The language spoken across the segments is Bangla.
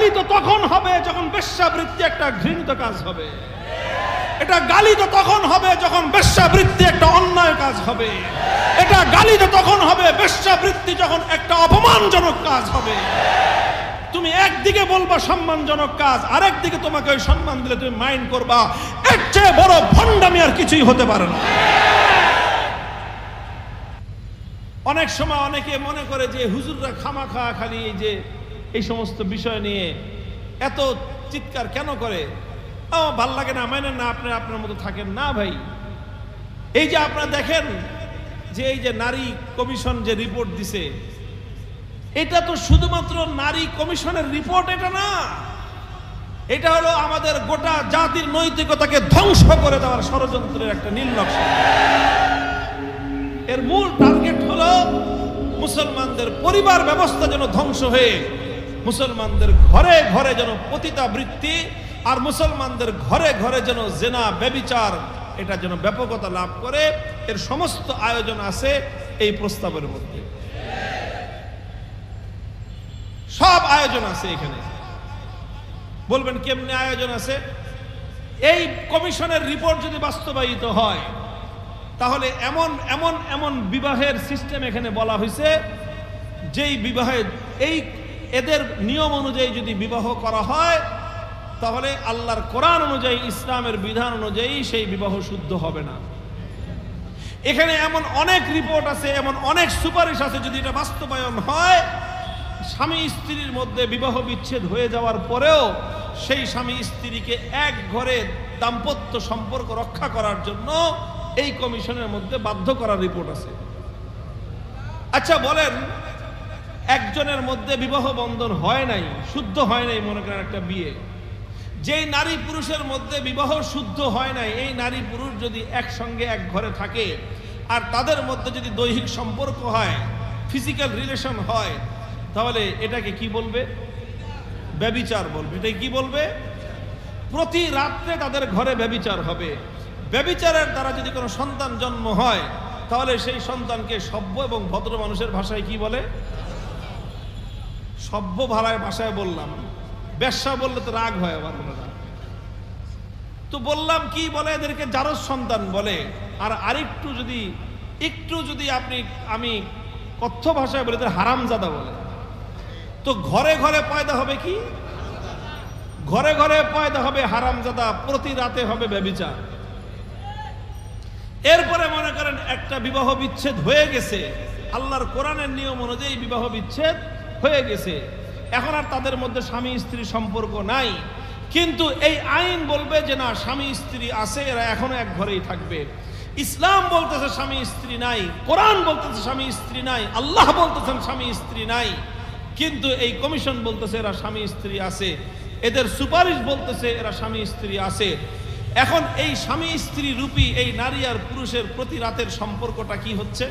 গালি তো তখন হবে যখন বেশ্যাবৃত্তি একটা ঘৃণিত কাজ হবে। এটা গালি তো তখন হবে যখন বেশ্যাবৃত্তি একটা অন্যায় কাজ হবে। এটা গালি তো তখন হবে বেশ্যাবৃত্তি যখন একটা অপমানজনক কাজ হবে। তুমি একদিকে বলবা সম্মানজনক কাজ, আরেকদিকে তোমাকে ওই সম্মান দিলে তুমি মাইন্ড করবা। এর চেয়ে বড় ভণ্ডামি আর কিছুই হতে পারে না। অনেক সময় অনেকে মনে করে যে হুজুররা খামাখা খালি এই যে এই সমস্ত বিষয় নিয়ে এত চিৎকার কেন করে, ভাল লাগে না, মানেন না, আপনি আপনার মতো থাকেন না। ভাই, এই যে আপনারা দেখেন যে এই যে নারী কমিশন যে রিপোর্ট দিছে, এটা তো শুধুমাত্র নারী কমিশনের রিপোর্ট এটা না, এটা হলো আমাদের গোটা জাতির নৈতিকতাকে ধ্বংস করে দেওয়ার ষড়যন্ত্রের একটা নীল নকশা। এর মূল টার্গেট হলো মুসলমানদের পরিবার ব্যবস্থা যেন ধ্বংস হয়ে মুসলমানদের ঘরে ঘরে যেন পতিতাবৃত্তি আর মুসলমানদের ঘরে ঘরে যেন জেনা ব্যভিচার এটা যেন ব্যাপকতা লাভ করে। এর সমস্ত আয়োজন আছে এই প্রস্তাবের মধ্যে, সব আয়োজন আছে এখানে। বলবেন কেমনে আয়োজন আছে? এই কমিশনের রিপোর্ট যদি বাস্তবায়িত হয় তাহলে এমন এমন এমন বিবাহের সিস্টেম এখানে বলা হয়েছে, যেই বিবাহে এই এদের নিয়ম অনুযায়ী যদি বিবাহ করা হয় তাহলে আল্লাহর কোরআন অনুযায়ী, ইসলামের বিধান অনুযায়ী সেই বিবাহ শুদ্ধ হবে না। এখানে এমন অনেক রিপোর্ট আছে, এমন অনেক সুপারিশ আছে, যদি এটা বাস্তবায়ন হয় স্বামী স্ত্রীর মধ্যে বিবাহ বিচ্ছেদ হয়ে যাওয়ার পরেও সেই স্বামী স্ত্রীকে এক ঘরে দাম্পত্য সম্পর্ক রক্ষা করার জন্য এই কমিশনের মধ্যে বাধ্য করার রিপোর্ট আছে। আচ্ছা বলেন, একজনের মধ্যে বিবাহ বন্ধন হয় নাই, শুদ্ধ হয় নাই, মনে করেন একটা বিয়ে, যেই নারী পুরুষের মধ্যে বিবাহ শুদ্ধ হয় নাই, এই নারী পুরুষ যদি একসঙ্গে এক ঘরে থাকে আর তাদের মধ্যে যদি দৈহিক সম্পর্ক হয়, ফিজিক্যাল রিলেশন হয়, তাহলে এটাকে কি বলবে? ব্যভিচার বলবে। এটাকে কি বলবে? প্রতি রাত্রে তাদের ঘরে ব্যভিচার হবে। ব্যভিচারের দ্বারা যদি কোনো সন্তান জন্ম হয় তাহলে সেই সন্তানকে সভ্য এবং ভদ্র মানুষের ভাষায় কি বলে? সভ্য ভাষায় বললাম, বেশ্যা বললে তো রাগ হয় আবার ওনারা, তো বললাম কি বলে? এদেরকে জারজ সন্তান বলে। আর আরেকটু যদি আমি কথ্য ভাষায় বলে এদের হারামজাদা বলে। তো ঘরে ঘরে পয়দা হবে কি? ঘরে ঘরে পয়দা হবে হারামজাদা, প্রতি রাতে হবে ব্যভিচার। এরপরে মনে করেন একটা বিবাহ বিচ্ছেদ হয়ে গেছে, আল্লাহর কোরআনের নিয়ম অনুযায়ী বিবাহ বিচ্ছেদ হয়ে গেছে, এখন আর তাদের মধ্যে স্বামী স্ত্রী সম্পর্ক নাই, কিন্তু এই আইন বলবে যে না, স্বামী স্ত্রী আছে, এরা এখনো এক ঘরেই থাকবে। ইসলাম বলতেছে স্বামী স্ত্রী নাই, কোরআন বলতেছে স্বামী স্ত্রী নাই, আল্লাহ বলতেছেন স্বামী স্ত্রী নাই, কিন্তু এই কমিশন বলতেছে এরা স্বামী স্ত্রী আছে, এদের সুপারিশ বলতেছে এরা স্বামী স্ত্রী আছে। এখন এই স্বামী স্ত্রী রূপী এই নারী আর পুরুষের প্রতি রাতের সম্পর্কটা কি হচ্ছে?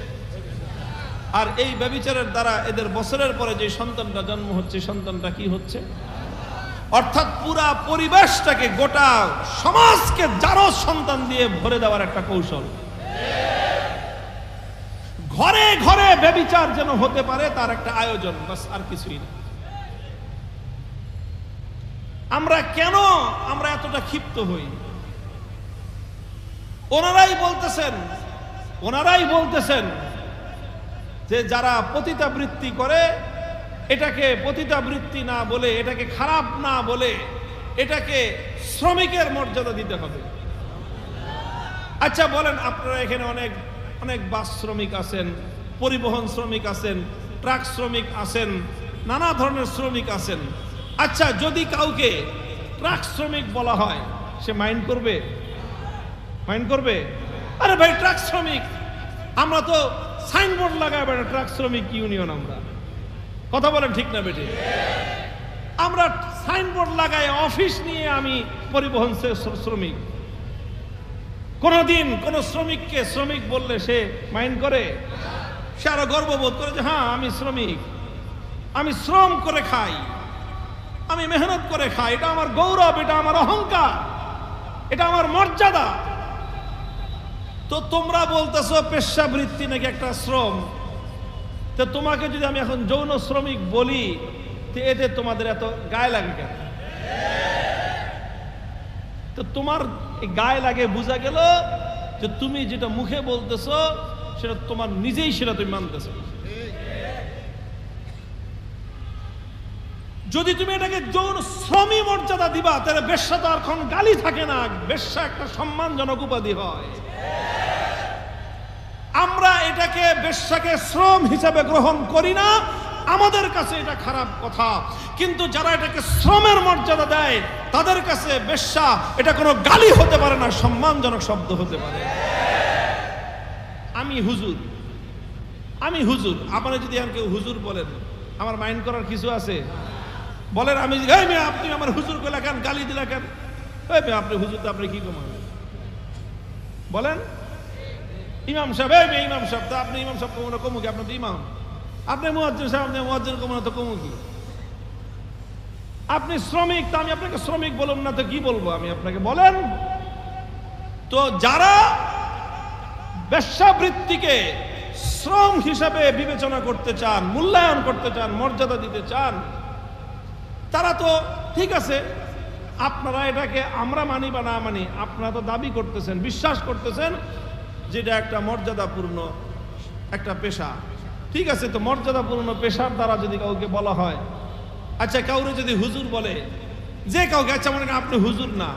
আর এই ব্যভিচারের দ্বারা এদের বছরের পরে যে সন্তানটা জন্ম হচ্ছে, সন্তানটা কি হচ্ছে? অর্থাৎ পুরা পরিবেশটাকে, গোটা সমাজকে জারজ সন্তান দিয়ে ভরে দেওয়ার একটা কৌশল। ঘরে ঘরে ব্যভিচার যেন হতে পারে তার একটা আয়োজন, বাস, আর কিছুই না। আমরা এতটা ক্ষিপ্ত হই? ওনারাই বলতেছেন যে যারা পতিতাবৃত্তি করে এটাকে পতিতাবৃত্তি না বলে, এটাকে খারাপ না বলে, এটাকে শ্রমিকের মর্যাদা দিতে হবে। আচ্ছা বলেন, আপনারা এখানে অনেক অনেক বাস শ্রমিক আছেন, পরিবহন শ্রমিক আছেন, ট্রাক শ্রমিক আছেন, নানা ধরনের শ্রমিক আছেন। আচ্ছা যদি কাউকে ট্রাক শ্রমিক বলা হয়, সে মাইন্ড করবে? আরে ভাই, ট্রাক শ্রমিক, আমরা তো সাইনবোর্ড লাগাই বেটা, ট্রাক শ্রমিক ইউনিয়ন, আমরা কথা বলেন ঠিক না বেটে? আমরা সাইনবোর্ড লাগাই, অফিস নিয়ে আমি পরিবহন শ্রমিক। কোনদিন কোন শ্রমিককে শ্রমিক বললে সে মাইন্ড করে? সে আরো গর্ববোধ করে যে হ্যাঁ, আমি শ্রমিক, আমি শ্রম করে খাই, আমি মেহনত করে খাই, এটা আমার গৌরব, এটা আমার অহংকার, এটা আমার মর্যাদা। তো তোমরা বলতেছো পেশাবৃত্তি নাকি একটা শ্রম, তো তোমাকে যদি আমি এখন যৌন শ্রমিক বলি তো এতে তোমাদের এত গায়ে লাগে কেন? তো তোমার গায়ে লাগে বোঝা গেল যে তুমি যেটা মুখে বলতেছো সেটা তোমার নিজেই সেটা তুমি মানতেছো। যদি তুমি এটাকে যৌন শ্রমী মর্যাদা দিবা তাহলে বেশ্যা তো আর এখন গালি থাকে না, বেশ্যা একটা সম্মানজনক উপাধি হয়। আমরা এটাকে বেশ্যাকে শ্রম হিসাবে গ্রহণ করি না, আমাদের কাছে এটা খারাপ কথা। কিন্তু যারা এটাকে শ্রমের মর্যাদা দেয় তাদের কাছে বেশ্যা এটা কোনো গালি হতে পারে না, সম্মানজনক শব্দ হতে পারে। আমি হুজুর, আপনারা যদি আর কেউ হুজুর বলেন আমার মাইন্ড করার কিছু আছে? বলেন আমি আপনি আমার হুজুর কইলা কেন, গালি দিলা কেন? আপনি হুজুর তো আপনি কি কমান বলেন? ইমাম সাহেব, ইমাম সাহেব তো আপনি ইমাম সাহেব কমো না, কমু কি? আপনার তো ইমাম। আপনি মুয়াজ্জিন সাহেব, আপনি মুয়াজ্জিন কমো না তো কমু কি? আপনি শ্রমিক, তো আমি আপনাকে শ্রমিক বলুন না তো কি বলবো আমি আপনাকে? বলেন তো যারা বেশ্যাবৃত্তিকে শ্রম হিসাবে বিবেচনা করতে চান, মূল্যায়ন করতে চান, মর্যাদা দিতে চান, তারা তো ঠিক আছে, আপনারা এটাকে আমরা মানি বা না মানি, আপনারা তো দাবি করতেছেন, বিশ্বাস করতেছেন যেটা একটা মর্যাদাপূর্ণ একটা পেশা। ঠিক আছে, তো মর্যাদাপূর্ণ পেশার দ্বারা যদি কাউকে বলা হয়, আচ্ছা কাউরে যদি হুজুর বলে, যে কাউকে, আচ্ছা মনে করেন আপনি হুজুর না,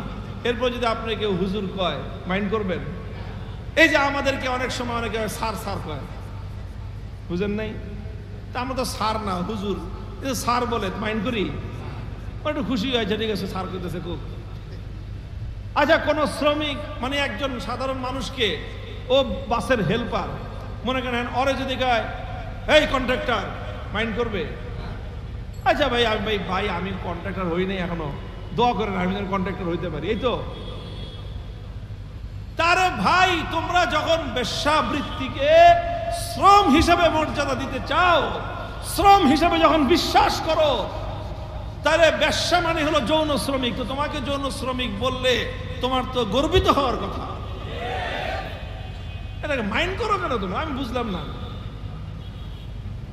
এরপর যদি আপনি কেউ হুজুর কয়, মাইন্ড করবেন? এই যে আমাদেরকে অনেক সময় অনেকে স্যার স্যার কয়, বুঝেন নাই? তা আমরা তো স্যার না, হুজুর। স্যার বলে মাইন্ড করি, একটু খুশি হয়েছে, ঠিক আছে স্যার কইতেছে খুব। আচ্ছা কোন শ্রমিক মানে একজন সাধারণ মানুষকে, ও বাসের হেল্পার, মনে করেন ওরে যদি কয় এই কন্ট্রাক্টর, মাইন্ড করবে? আচ্ছা ভাই আমি কন্ট্রাক্টর হই নাই এখনো, দোয়া করেন আমি যেন কন্ট্রাক্টর হইতে পারি। এই তো তারে ভাই, তোমরা যখন বেশ্যাবৃত্তিকে শ্রম হিসাবে মর্যাদা দিতে চাও, শ্রম হিসাবে যখন বিশ্বাস করো, তাহলে বেশ্যা মানে হলো যৌন শ্রমিক। তো তোমাকে যৌন শ্রমিক বললে তোমার তো গর্বিত হওয়ার কথা। এটাকে মাইন্ড করো কেন তোমরা? আমি বুঝলাম না,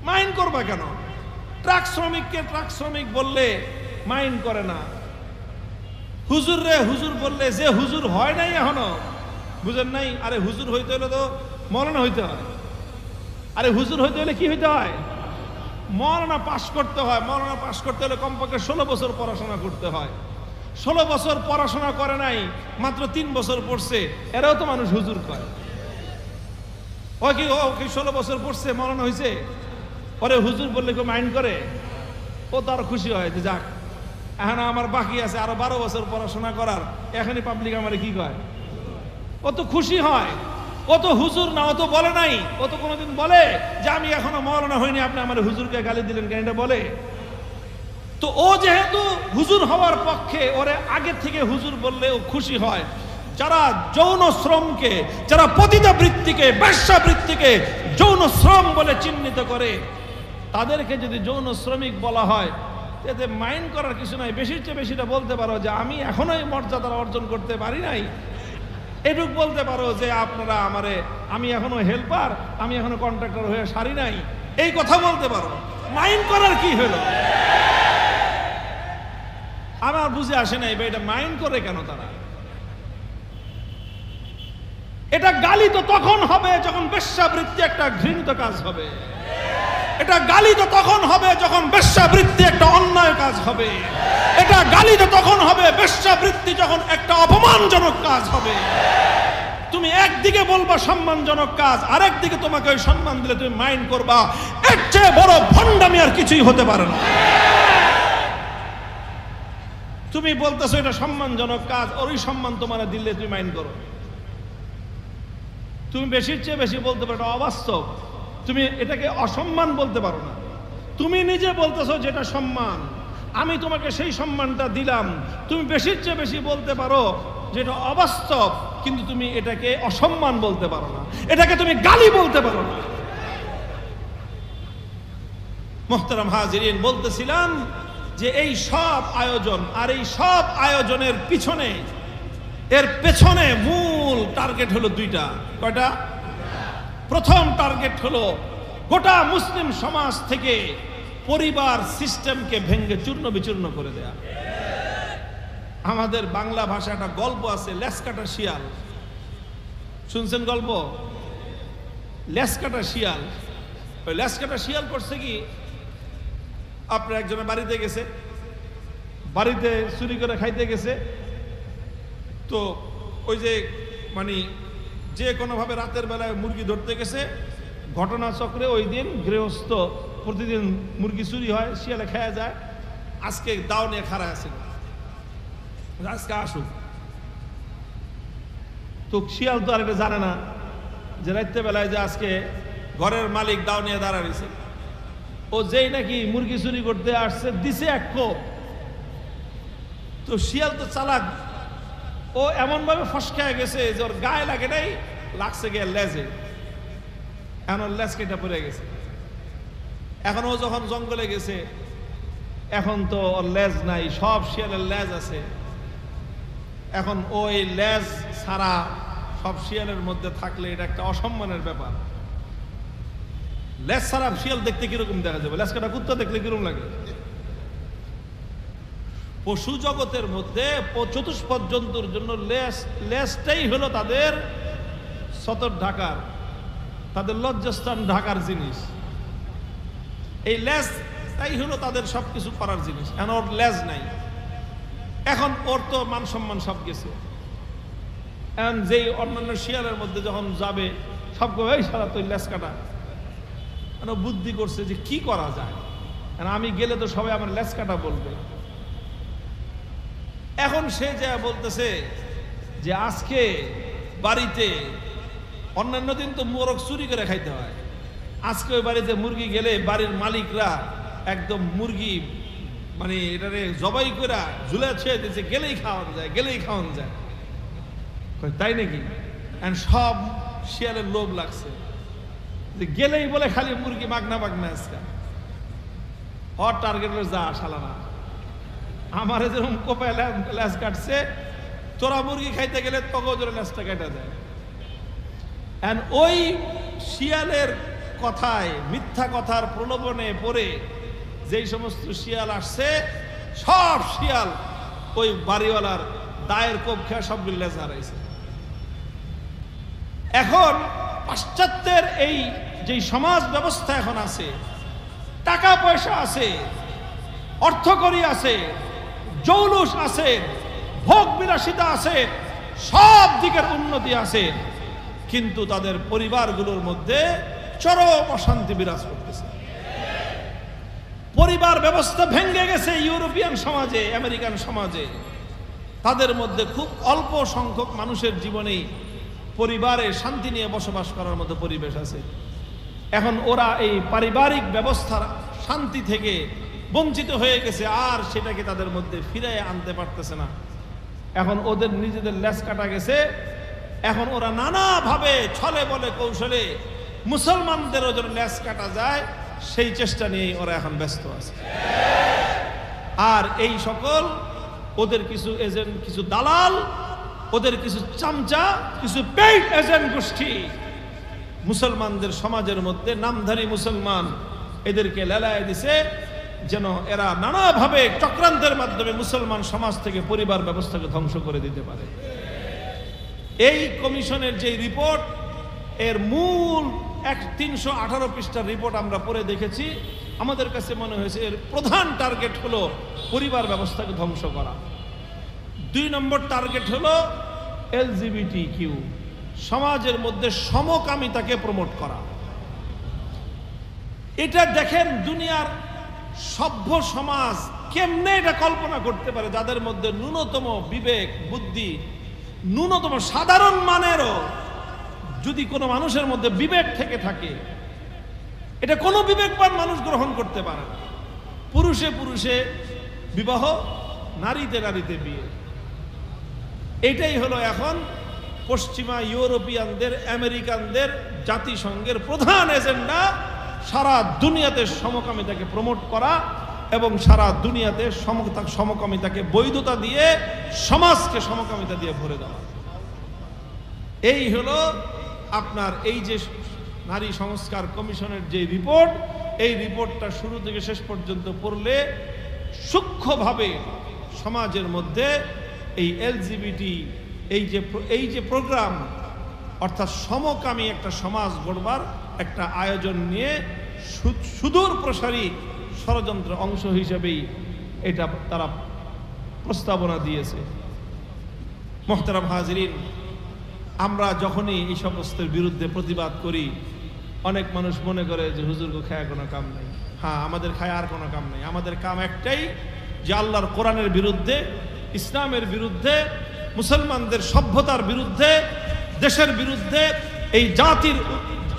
মাইন্ড করবা কেন? ট্রাক শ্রমিককে ট্রাক শ্রমিক বললে মাইন্ড করে না, হুজুর রে হুজুর বললে যে হুজুর হয় নাই এখনো, বুঝেন নাই? আরে হুজুর হইতে হলে তো মৌলানা হইতে হয়। আরে হুজুর হইতে হলে কি হইতে হয়? মৌলানা পাশ করতে হয়। মৌলানা পাশ করতে হলে কমপক্ষে 16 বছর পড়াশোনা করতে হয়। 16 বছর পড়াশোনা করে নাই, মাত্র 3 বছর পড়ছে, এরাও তো মানুষ হুজুর কয়। ও কি 16 বছর পড়ছে, মৌলানা হয়েছে, পরে হুজুর বললে কেউ মাইন্ড করে? ও তো আরো খুশি হয় যে যাক, এখন আমার বাকি আছে আরো 12 বছর পড়াশোনা করার, এখনই পাবলিক আমারে কি কয়? ও তো খুশি হয়। ও তো হুজুর না, ও তো বলে নাই, ও তো কোনোদিন বলে যে আমি এখনো মৌলানা হইনি, আপনি আমার হুজুরকে গালি দিলেন কেন? এটা বলে? তো ও যেহেতু হুজুর হওয়ার পক্ষে, ওরে আগে থেকে হুজুর বললে ও খুশি হয়। যারা যৌন শ্রমকে, যারা পতিতাবৃত্তিকে, বেশ্যাবৃত্তিকে যৌন শ্রম বলে চিহ্নিত করে, তাদেরকে যদি যৌন শ্রমিক বলা হয়, এতে মাইন্ড করার কিছু নাই। বেশির চেয়ে বেশিটা বলতে পারো যে আমি এখনো এই মর্যাদা অর্জন করতে পারি নাই, এটুক বলতে পারো যে আপনারা আমারে, আমি এখনো হেল্পার, আমি এখনো কন্ট্রাক্টর হয়ে সারি নাই, এই কথা বলতে পারো। মাইন্ড করার কি হলো? আমার বুঝে আসে নাই ভাই, এটা মাইন্ড করে কেন তারা? এটা গালি তো তখন হবে যখন বেশ্যাবৃত্তি একটা ঘৃণিত কাজ হবে। এটা গালি তো তখন হবে যখন বেশ্যাবৃত্তি একটা অন্যায় কাজ হবে। এটা গালি তো তখন হবে বেশ্যাবৃত্তি যখন একটা অপমানজনক কাজ হবে। তুমি একদিকে বলবা সম্মানজনক কাজ, আরেকদিকে তোমাকে ওই সম্মান দিলে তুমি মাইন্ড করবা। এর চেয়ে বড় ভণ্ডামি আর কিছুই হতে পারে না। তুমি বলতেছো এটা সম্মানজনক কাজ, ওই সম্মান তোমার দিলে তুমি মাইন্ড করো। তুমি বেশির চেয়ে বেশি বলতে পারো এটা অবাস্তব, তুমি এটাকে অসম্মান বলতে পারো না। তুমি নিজে বলতেছো যেটা সম্মান, আমি তোমাকে সেই সম্মানটা দিলাম। তুমি বেশির চেয়ে বেশি বলতে পারো যেটা অবাস্তব, কিন্তু তুমি এটাকে অসম্মান বলতে পারো না, এটাকে তুমি গালি বলতে পারো না। মুহতারাম হাজিরিন, বলতেছিলাম যে এই সব আয়োজন, আর এই সব আয়োজনের পিছনে, এর পেছনে মূল টার্গেট হলো দুইটা। কয়টা? প্রথম টার্গেট হলো গোটা মুসলিম সমাজ থেকে পরিবার সিস্টেমকে ভেঙে চূর্ণ বিচূর্ণ করে দেয়া। আমাদের বাংলা ভাষায় একটা গল্প আছে, লেসকাটা শিয়াল। শুনছেন গল্প? লেসকাটা শিয়াল। ওই লেসকাটা শিয়াল করছে কি, আপনার একজনের বাড়িতে গেছে, বাড়িতে চুরি করে খাইতে গেছে। তো ওই যে মানে যে কোনোভাবে রাতের বেলায় মুরগি ধরতে গেছে, ঘটনাচক্রে ওই দিন গৃহস্থ প্রতিদিন মুরগি চুরি হয়, শিয়ালে খাওয়া যায়। আজকে দাও নিয়ে খাড়া আছে, আজকে আসুক। তো শিয়াল তো আর এটা জানে না যে রাত্রে বেলায় যে আজকে ঘরের মালিক দাও নিয়ে দাঁড়া রয়েছে। ও যেই নাকি মুরগি চুরি করতে আসছে, দিছে এক কোপ। তো শিয়াল তো চালাক, ও এমন ভাবে ফসকায় গেছে যে ওর গায়ে লাগে নাই, লাগছে গিয়ে লেজে। এখন ওর লেজ কেটে পড়ে গেছে। এখন ও যখন জঙ্গলে গেছে, এখন তো ওর লেজ নাই, সব শিয়ালের লেজ আছে। এখন ওই লেজ ছাড়া সব শিয়ালের মধ্যে থাকলে এটা একটা অসম্মানের ব্যাপার। লেজ ছাড়া শিয়াল দেখতে কিরকম দেখা যাবে? লেজ কাটা কুত্তা দেখলে কিরকম লাগে? পশু জগতের মধ্যে চতুষ্পদ জন্তুর জন্য লেজটাই হলো তাদের সতর ঢাকার, তাদের লজ্জাস্থান ঢাকার জিনিস। এই লেজ তাই হলো তাদের সবকিছু করার জিনিস। এখন ওর লেজ নাই, এখন ওর তো মান সম্মান সব গেছে। এখন যেই অন্যান্য শিয়ালের মধ্যে যখন যাবে, সব এই সারা তো লেজ কাটা। বুদ্ধি করছে যে কি করা যায়, আমি গেলে তো সবাই আমার লেজ কাটা বলবে। এখন সে যা বলতেছে যে আজকে বাড়িতে, অন্যান্য দিন তো মোরগ চুরি করে খাইতে হয়, আজকে ওই বাড়িতে মুরগি গেলে বাড়ির মালিকরা একদম মুরগি মানে এটারে জবাই করে ঝুলে ছেড়ে দিচ্ছে, গেলেই খাওয়ানো যায়, গেলেই খাওয়ানো যায়। তাই নাকি? সব শিয়ালের লোভ লাগছে যে গেলেই বলে খালি মুরগি মাগনা মাগনা। আজকে হট টার্গেট যা শালানা, আমার যেরকম কোপায় লেজ কাটছে, তোরা মুরগি খাইতে গেলে তখন জোরে লেজটা কেটে দেয়। ওই শিয়ালের কথায়, মিথ্যা কথার প্রলোভনে পড়ে যেই সমস্ত শিয়াল আসছে, সব শিয়াল ওই বাড়িওয়ালার দায়ের কোপ খেয়ে সবগুলো লেজ হারাইছে। এখন পাশ্চাত্যের এই যে সমাজ ব্যবস্থা এখন আছে, টাকা পয়সা আছে, অর্থকরী আছে, জৌলুস আছে, ভোগ বিলাসিতা আছে, সব দিকের উন্নতি আছে, কিন্তু তাদের পরিবারগুলোর মধ্যে চরম অশান্তি বিরাজ করতেছে। পরিবার ব্যবস্থা ভেঙে গেছে ইউরোপিয়ান সমাজে, আমেরিকান সমাজে। তাদের মধ্যে খুব অল্প সংখ্যক মানুষের জীবনেই পরিবারে শান্তি নিয়ে বসবাস করার মতো পরিবেশ আছে। এখন ওরা এই পারিবারিক ব্যবস্থার শান্তি থেকে বঞ্চিত হয়ে গেছে, আর সেটাকে তাদের মধ্যে ফিরিয়ে আনতে পারতেছে না। এখন ওদের নিজেদের লেজ কাটা গেছে। এখন ওরা নানাভাবে ছলে বলে কৌশলে মুসলমানদেরও যেন লেজ কাটা যায়, সেই চেষ্টা নিয়েই ওরা এখন ব্যস্ত আছে। আর এই সকল ওদের কিছু এজেন্ট, কিছু দালাল, ওদের কিছু চামচা, কিছু পেইড এজেন্ট গোষ্ঠী মুসলমানদের সমাজের মধ্যে, নামধারী মুসলমান, এদেরকে লেলায় দিছে যেন এরা নানাভাবে চক্রান্তের মাধ্যমে মুসলমান সমাজ থেকে পরিবার ব্যবস্থাকে ধ্বংস করে দিতে পারে। এই কমিশনের যে রিপোর্ট, এর মূল 318 পৃষ্ঠার রিপোর্ট আমরা পড়ে দেখেছি। আমাদের কাছে মনে হয়েছে এর প্রধান টার্গেট হলো পরিবার ব্যবস্থাকে ধ্বংস করা। 2 নম্বর টার্গেট হলো LGBTQ, সমাজের মধ্যে সমকামিতাকে প্রমোট করা। এটা দেখেন, দুনিয়ার সভ্য সমাজ কেমনে এটা কল্পনা করতে পারে, যাদের মধ্যে ন্যূনতম বিবেক বুদ্ধি, ন্যূনতম সাধারণ মানেরও যদি কোনো মানুষের মধ্যে বিবেক থেকে থাকে, এটা কোনো বিবেকবান মানুষ গ্রহণ করতে পারে না। পুরুষে পুরুষে বিবাহ, নারীতে নারীতে বিয়ে, এটাই হলো এখন পশ্চিমা ইউরোপিয়ানদের, আমেরিকানদের, জাতিসংঘের প্রধান এজেন্ডা। সারা দুনিয়াতে সমকামিতাকে প্রমোট করা এবং সারা দুনিয়াতে সমকামিতাকে বৈধতা দিয়ে সমাজকে সমকামিতা দিয়ে ভরে দেওয়া। এই হলো আপনার এই যে নারী সংস্কার কমিশনের যে রিপোর্ট, এই রিপোর্টটা শুরু থেকে শেষ পর্যন্ত পড়লে সূক্ষ্মভাবে সমাজের মধ্যে এই এলজিবিটি এই যে প্রোগ্রাম, অর্থাৎ সমকামী একটা সমাজ গড়বার একটা আয়োজন নিয়ে সুদূর প্রসারী ষড়যন্ত্র অংশ হিসেবেই এটা তারা প্রস্তাবনা দিয়েছে। মোহতারাম হাজিরিন, আমরা যখনই এই সমস্তের বিরুদ্ধে প্রতিবাদ করি, অনেক মানুষ মনে করে যে হুজুরকে খায় কোনো কাম নেই। হ্যাঁ, আমাদের খায় আর কোনো কাম নেই। আমাদের কাম একটাই, যে আল্লাহর কোরআনের বিরুদ্ধে, ইসলামের বিরুদ্ধে, মুসলমানদের সভ্যতার বিরুদ্ধে, দেশের বিরুদ্ধে,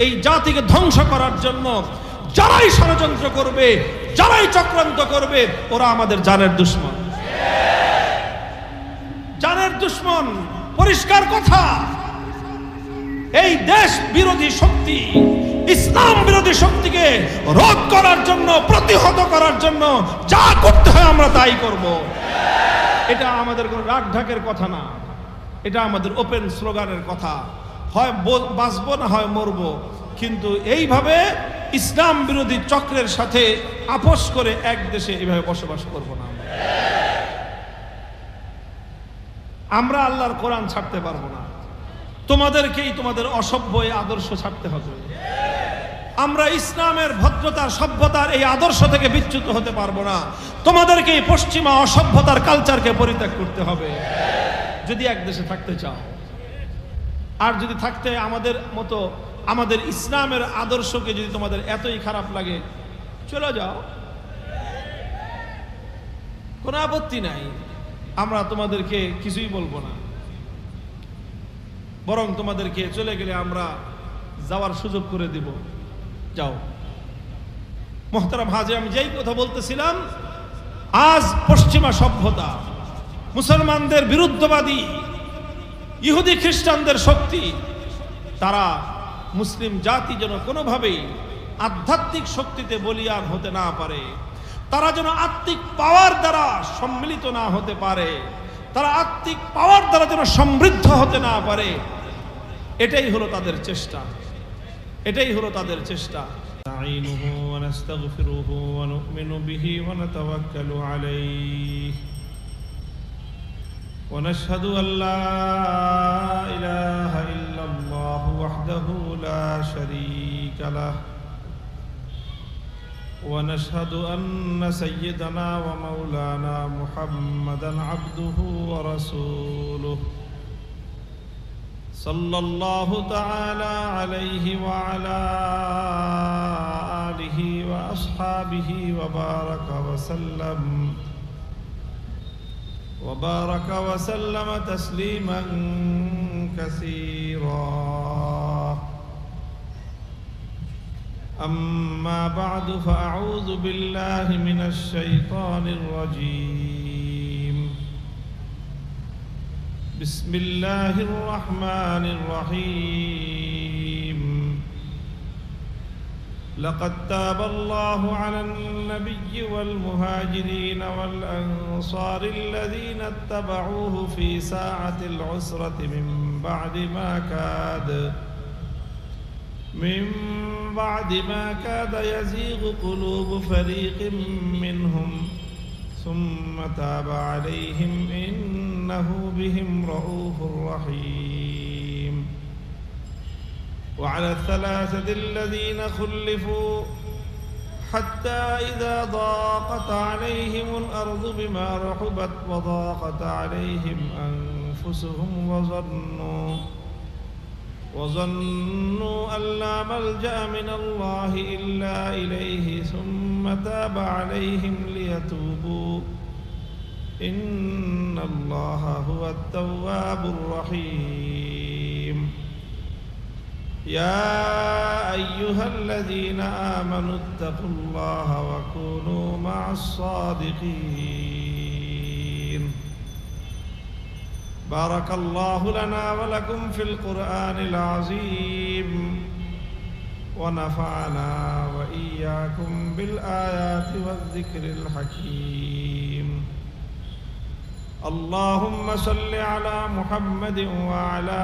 এই জাতিকে ধ্বংস করার জন্য যারাই ষড়যন্ত্র করবে, যারাই চক্রান্ত করবে, ওরা আমাদের জানের দুশমন। জানের দুশমন, পরিষ্কার কথা। এই দেশ বিরোধী শক্তি, ইসলাম বিরোধী শক্তিকে রোধ করার জন্য, প্রতিহত করার জন্য যা করতে হয় আমরা তাই করব। এটা আমাদের কোনো রাগ ঢাকের কথা না, এটা আমাদের ওপেন স্লোগানের কথা। হয় বাঁচবো না হয় মরবো, কিন্তু এইভাবে ইসলাম বিরোধী চক্রের সাথে আপোষ করে এক দেশে এইভাবে বসবাস করব না। আমরা আল্লাহর কোরআন ছাড়তে পারবো না, তোমাদেরকেই তোমাদের অসভ্য এই আদর্শ ছাড়তে হবে। আমরা ইসলামের ভদ্রতার, সভ্যতার এই আদর্শ থেকে বিচ্যুত হতে পারবো না। তোমাদেরকেই পশ্চিমা অসভ্যতার কালচারকে পরিত্যাগ করতে হবে যদি এক দেশে থাকতে চাও। আর যদি থাকতে আমাদের মতো, আমাদের ইসলামের আদর্শকে যদি তোমাদের এতই খারাপ লাগে, চলে যাও, কোনো আপত্তি নাই। আমরা তোমাদেরকে কিছুই বলবো না, বরং তোমাদেরকে চলে গেলে আমরা যাওয়ার সুযোগ করে দিব, যাও। মোহতারাম হাজির, আমি যেই কথা বলতেছিলাম, আজ পশ্চিমা সভ্যতা, মুসলমানদের বিরুদ্ধবাদী ইহুদি খ্রিস্টানদের শক্তি, তারা মুসলিম জাতি যেন কোনোভাবেই আধ্যাত্মিক শক্তিতে বলিয়ান হতে না পারে, তারা যেন আত্মিক পাওয়ার দ্বারা সম্মিলিত না হতে পারে, তারা আত্মিক পাওয়ার দ্বারা যেন সমৃদ্ধ হতে না পারে, এটাই হলো তাদের চেষ্টা, এটাই হলো তাদের চেষ্টা। نستعينه ونستغفره ونؤمن به ونتوكل عليه ونشهد أن لا إله إلا الله وحده لا شريك له ونشهد أن سيدنا ومولانا محمدا عبده ورسوله صلى الله تعالى عليه وعلى آله وأصحابه وبارك وسلم تسليما كثيرا. أما بعد، فأعوذ بالله من الشيطان الرجيم. بسم الله الرحمن الرحيم. لقد تاب الله على النبي والمهاجرين والأنصار الذين اتبعوه في ساعة العسرة من بعد ما كاد يزيغ قلوب فريق منهم ثم تاب عليهم إنه بهم رؤوف رحيم. وعلى الثلاثة الذين خلفوا حتى إذا ضاقت عليهم الأرض بما رحبت وضاقت عليهم أنفسهم وظنوا أن لا ملجأ من الله إلا إليه ثم تاب عليهم ليتوبوا إن الله هو التواب الرحيم. يا أيها الذين آمنوا اتقوا الله وكونوا مع الصادقين. بارك الله لنا ولكم في القرآن العظيم ونفعنا وإياكم بالآيات والذكر الحكيم. اللهم صل على محمد وعلى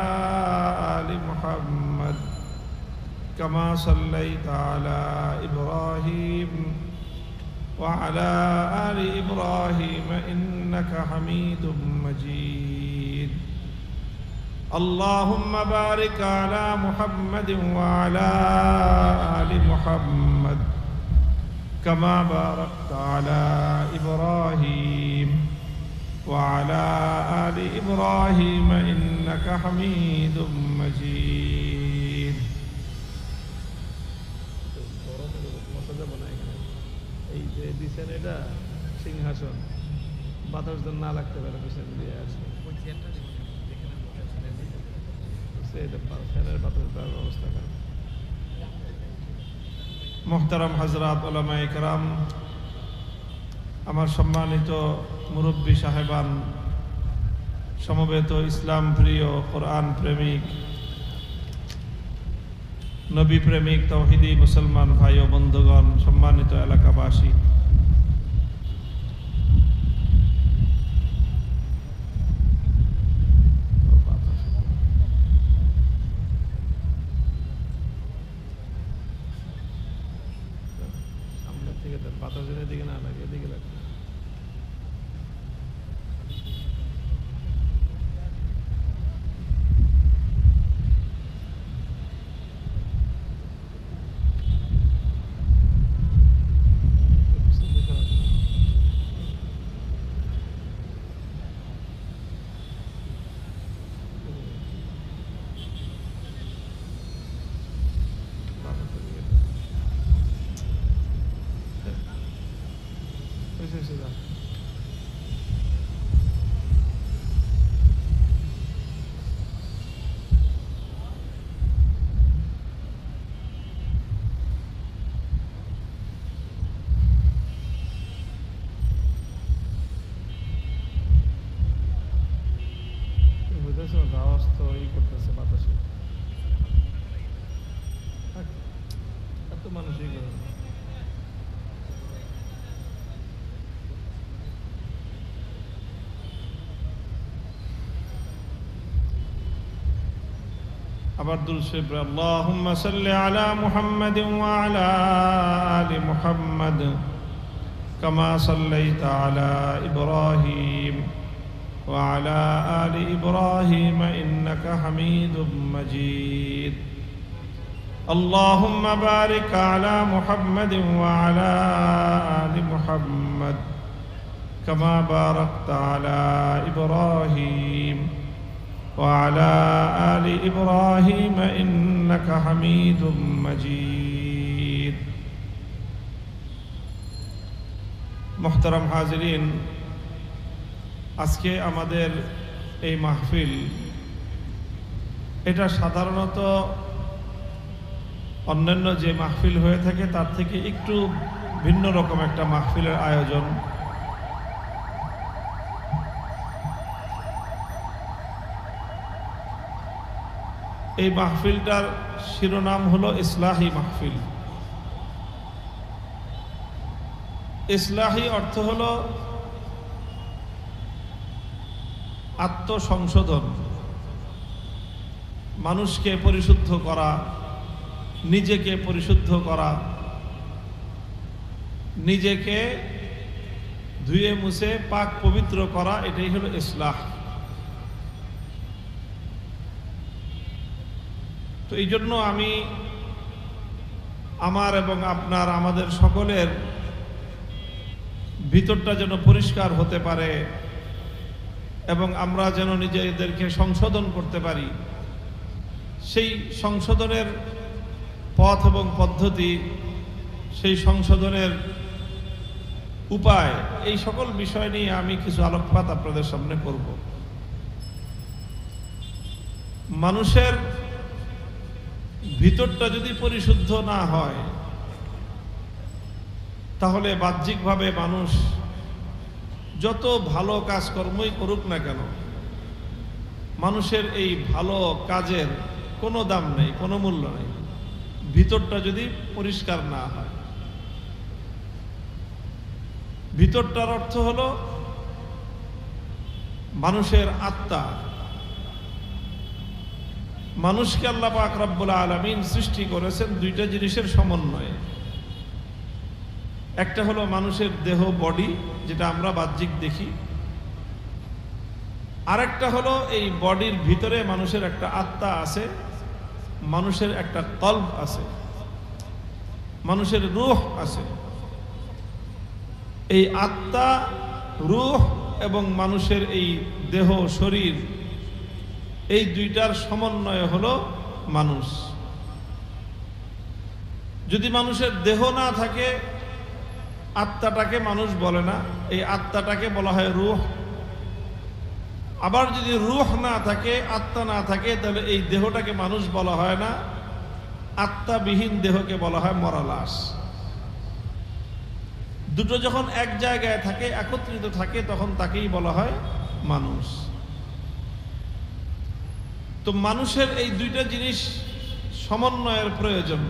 آل محمد كما صليت على إبراهيم وعلى آل إبراهيم إنك حميد مجيد اللهم بارك على محمد وعلى آل محمد كما باركت على إبراهيم وعلى آل إبراهيم إنك حميد مجيد এই যে দিছেন এটা সিংহাসন বাতাস যেন না লাগতে পারে পিছনে দিয়ে আসে ফ্যানের বাতাস দেওয়ার ব্যবস্থা করেন মোহতারাম হযরত উলামায়ে কেরাম আমার সম্মানিত মুরব্বী সাহেবান সমবেত ইসলাম প্রিয় কোরআন প্রেমিক নবী প্রেমিক তাওহীদি মুসলমান ভাই ও বন্ধুগণ সম্মানিত এলাকাবাসী সামনে থেকে বাতাসের দিকে না লাগে এদিকে লাগে আওয়াজ তো ই করতেছে বাতাসে এত মানুষই করে আবার দুরূদ শরীফ আল্লাহুম্মা সাল্লি আলা মুহাম্মাদিন ওয়া আলা আলি মুহাম্মাদ কামা সাল্লাইতা আলা ইব্রাহিম وعلى آل إبراهيم إنك حميد مجيد اللهم بارك على محمد وعلى آل محمد كما باركت على إبراهيم وعلى آل إبراهيم إنك حميد مجيد محترم حاضرين আজকে আমাদের এই মাহফিল এটা সাধারণত অন্যান্য যে মাহফিল হয়ে থাকে তার থেকে একটু ভিন্ন রকম একটা মাহফিলের আয়োজন এই মাহফিলটার শিরোনাম হলো ইসলাহি মাহফিল ইসলাহি অর্থ হলো আত্মসংশোধন মানুষকে পরিশুদ্ধ করা নিজেকে পরিশুদ্ধ করা নিজেকে ধুয়ে মুছে পাক পবিত্র করা এটাই হলো ইসলাহ তো এই জন্য আমি আমার এবং আপনার আমাদের সকলের ভিতরটা যেন পরিষ্কার হতে পারে এবং আমরা যেন নিজেদেরকে সংশোধন করতে পারি সেই সংশোধনের পথ এবং পদ্ধতি সেই সংশোধনের উপায় এই সকল বিষয় নিয়ে আমি কিছু আলোকপাত আপনাদের সামনে করব মানুষের ভিতরটা যদি পরিশুদ্ধ না হয় তাহলে বাহ্যিকভাবে মানুষ যত ভালো কাজকর্মই করুক না কেন মানুষের এই ভালো কাজের কোনো দাম নেই কোনো মূল্য নেই ভিতরটা যদি পরিষ্কার না হয় ভিতরটার অর্থ হলো মানুষের আত্মা মানুষকে আল্লাহ পাক রব্বুল আলামিন সৃষ্টি করেছেন দুইটা জিনিসের সমন্বয়ে। একটা হলো মানুষের দেহ, বডি, যেটা আমরা বাহ্যিক দেখি। আরেকটা হলো এই বডির ভিতরে মানুষের একটা আত্মা আছে, মানুষের একটা কলব আছে, মানুষের রূহ আছে। এই আত্মা, রূহ এবং মানুষের এই দেহ, শরীর, এই দুইটার সমন্বয় হলো মানুষ। যদি মানুষের দেহ না থাকে, আত্মাটাকে মানুষ বলে না, এই আত্মাটাকে বলা হয় রূহ। আবার যদি রূহ না থাকে, আত্মা না থাকে, তাহলে এই দেহটাকে মানুষ বলা হয় না, আত্মাবিহীন দেহকে বলা হয় মরা লাশ। দুটো যখন এক জায়গায় থাকে, একত্রিত থাকে, তখন তাকেই বলা হয় মানুষ। তো মানুষের এই দুইটা জিনিস সমন্বয়ের প্রয়োজন।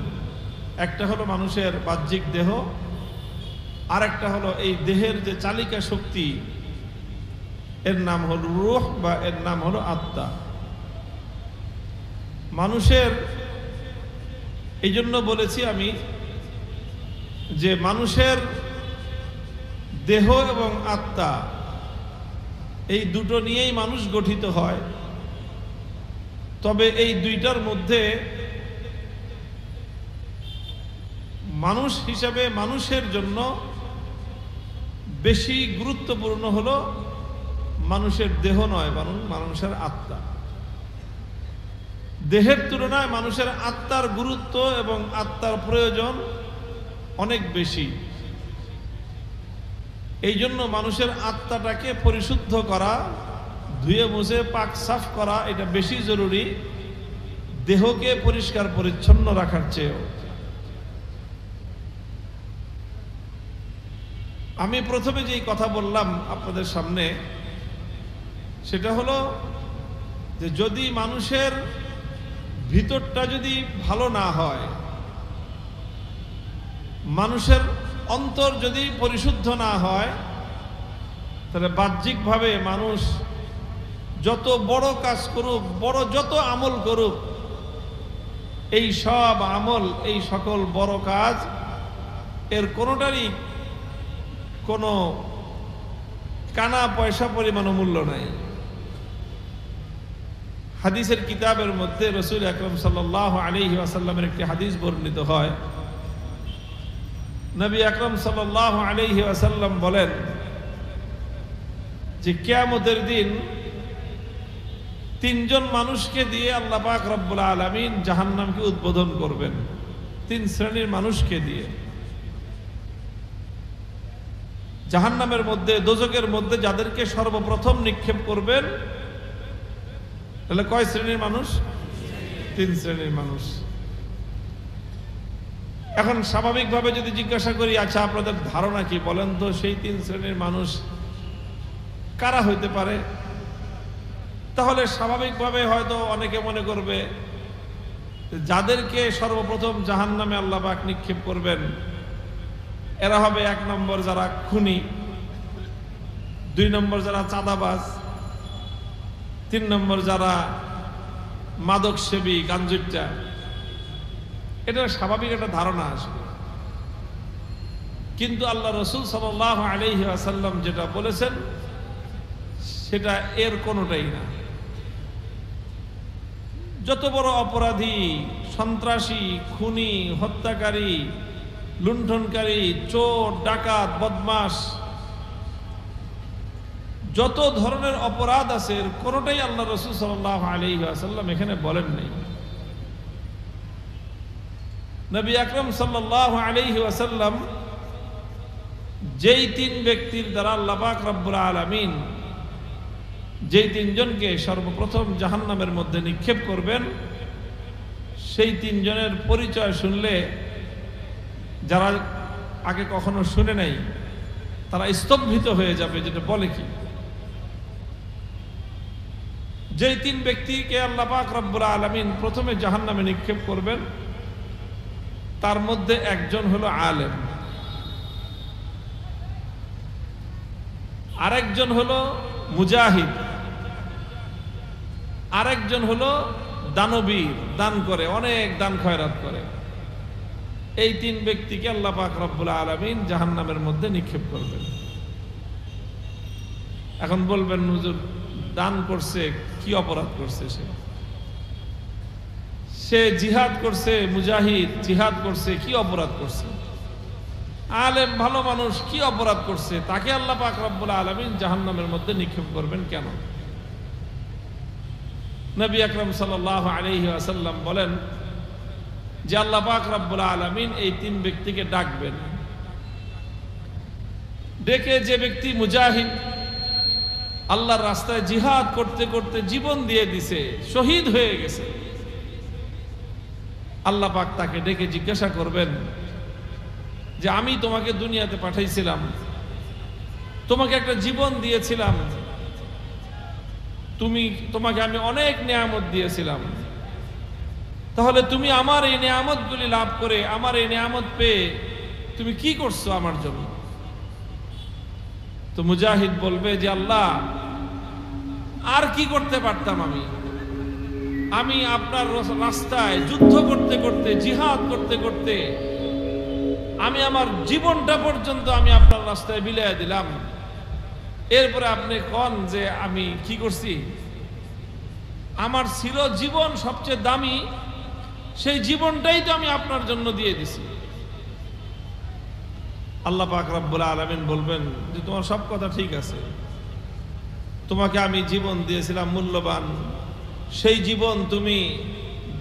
একটা হলো মানুষের বাহ্যিক দেহ, আর একটা হলো এই দেহের যে চালিকা শক্তি, এর নাম হলো রূহ বা এর নাম হলো আত্মা। মানুষের, এই জন্য বলেছি আমি যে মানুষের দেহ এবং আত্মা এই দুটো নিয়েই মানুষ গঠিত হয়। তবে এই দুইটার মধ্যে মানুষ হিসাবে মানুষের জন্য বেশি গুরুত্বপূর্ণ হলো মানুষের দেহ নয়, বরং মানুষের আত্মা। দেহের তুলনায় মানুষের আত্মার গুরুত্ব এবং আত্মার প্রয়োজন অনেক বেশি। এই জন্য মানুষের আত্মাটাকে পরিশুদ্ধ করা, ধুয়ে মুছে পাক সাফ করা, এটা বেশি জরুরি দেহকে পরিষ্কার পরিচ্ছন্ন রাখার চেয়েও। আমি প্রথমে যেই কথা বললাম আপনাদের সামনে, সেটা হলো যে যদি মানুষের ভিতরটা যদি ভালো না হয়, মানুষের অন্তর যদি পরিশুদ্ধ না হয়, তাহলে বাহ্যিকভাবে মানুষ যত বড় কাজ করুক, বড় যত আমল করুক, এই সব আমল, এই সকল বড় কাজ, এর কোনোটারই কোনো কানা পয়সা পরিমাণ মূল্য নাই। হাদিসের কিতাবের মধ্যে রাসূল আকরাম সাল্লাল্লাহু আলাইহি ওয়াসাল্লামের একটি হাদিস বর্ণিত হয়। নবী আকরাম সাল্লাল্লাহু আলাইহি ওয়াসাল্লাম বলেন যে কিয়ামতের দিন তিনজন মানুষকে দিয়ে আল্লাহ পাক রব্বুল আলামিন জাহান্নামকে উদ্বোধন করবেন। তিন শ্রেণীর মানুষকে দিয়ে জাহান্নামের মধ্যে, দোজখের মধ্যে যাদেরকে সর্বপ্রথম নিক্ষেপ করবেন, তাহলে কয় শ্রেণীর মানুষ? তিন শ্রেণীর মানুষ। এখন স্বাভাবিকভাবে যদি জিজ্ঞাসা করি, আচ্ছা আপনাদের ধারণা কি, বলেন তো সেই তিন শ্রেণীর মানুষ কারা হইতে পারে? তাহলে স্বাভাবিকভাবে হয়তো অনেকে মনে করবে যাদেরকে সর্বপ্রথম জাহান্নামে আল্লাহ পাক নিক্ষেপ করবেন, এরা হবে 1 নম্বর যারা খুনি, 2 নম্বর যারা চাঁদাবাজ, 3 নম্বর যারা মাদক সেবী, গাঞ্জুট্টা। এটা স্বাভাবিক একটা ধারণা আসবে। কিন্তু আল্লাহ রাসূল সাল্লাল্লাহু আলাইহি ওয়াসাল্লাম যেটা বলেছেন সেটা এর কোনোটাই না। যত বড় অপরাধী, সন্ত্রাসী, খুনি, হত্যাকারী, লুণ্ঠনকারী, চোর, ডাকাত, বদমাশ, যত ধরনের অপরাধ আছে এর কোনোটাই আল্লাহ রাসূল সাল্লাল্লাহু আলাইহি ওয়াসাল্লাম এখানে বলেন নাই। নবী আকরাম সাল্লাল্লাহু আলাইহি ওয়াসাল্লাম যেই তিন ব্যক্তির দ্বারা আল্লাহ পাক রব্বুল আলামিন যেই তিনজনকে সর্বপ্রথম জাহান্নামের মধ্যে নিক্ষেপ করবেন, সেই তিনজনের পরিচয় শুনলে যারা আগে কখনো শুনে নাই তারা স্তম্ভিত হয়ে যাবে। যেটা বলে কি, যেই তিন ব্যক্তিকে আল্লাহ পাক রব্বুল আলামিন প্রথমে জাহান্নামে নিক্ষেপ করবেন, তার মধ্যে একজন হলো আলেম, আরেকজন হলো মুজাহিদ, আরেকজন হলো দানবীর, দান করে, অনেক দান খয়রাত করে। এই তিন ব্যক্তিকে আল্লাহ পাক রব্বুল আলামিন জাহান্নামের মধ্যে নিক্ষেপ করবেন। এখন বলবেন হুজুর দান করছে, কি অপরাধ করছে? সে জিহাদ করছে, মুজাহিদ জিহাদ করছে, কি অপরাধ করছে? আলেম ভালো মানুষ, কি অপরাধ করছে? তাকে আল্লাহ পাক রব্বুল আলামিন জাহান্নামের মধ্যে নিক্ষেপ করবেন কেন? নবী আকরাম সাল্লাল্লাহু আলাইহি ওয়াসাল্লাম বলেন যে আল্লাহ পাক রব্বুল আলামিন এই তিন ব্যক্তিকে ডাকবেন। ডেকে যে ব্যক্তি মুজাহিদ, আল্লাহর রাস্তায় জিহাদ করতে করতে জীবন দিয়ে দিছে, শহীদ হয়ে গেছে, আল্লাহ পাক তাকে ডেকে জিজ্ঞাসা করবেন যে আমি তোমাকে দুনিয়াতে পাঠাইছিলাম, তোমাকে একটা জীবন দিয়েছিলাম, তোমাকে আমি অনেক নিয়ামত দিয়েছিলাম, তাহলে তুমি আমার এই নিয়ামতগুলি লাভ করে, আমার এই নিয়ামত পেয়ে তুমি কি করছো আমার জন্য? তো মুজাহিদ বলবে যে আল্লাহ, আর কি করতে পারতাম? আমি আপনার রাস্তায় যুদ্ধ করতে করতে, জিহাদ করতে করতে আমি আমার জীবনটা পর্যন্ত আমি আপনার রাস্তায় বিলিয়ে দিলাম, এরপরে আপনি কোন যে আমি কি করছি? আমার ছিল জীবন সবচেয়ে দামি, সেই জীবনটাই তো আমি আপনার জন্য দিয়ে দিছি। আল্লাহ পাক রব্বুল আলামিন বলবেন যে তোমার সব কথা ঠিক আছে, তোমাকে আমি জীবন দিয়েছিলাম মূল্যবান, সেই জীবন তুমি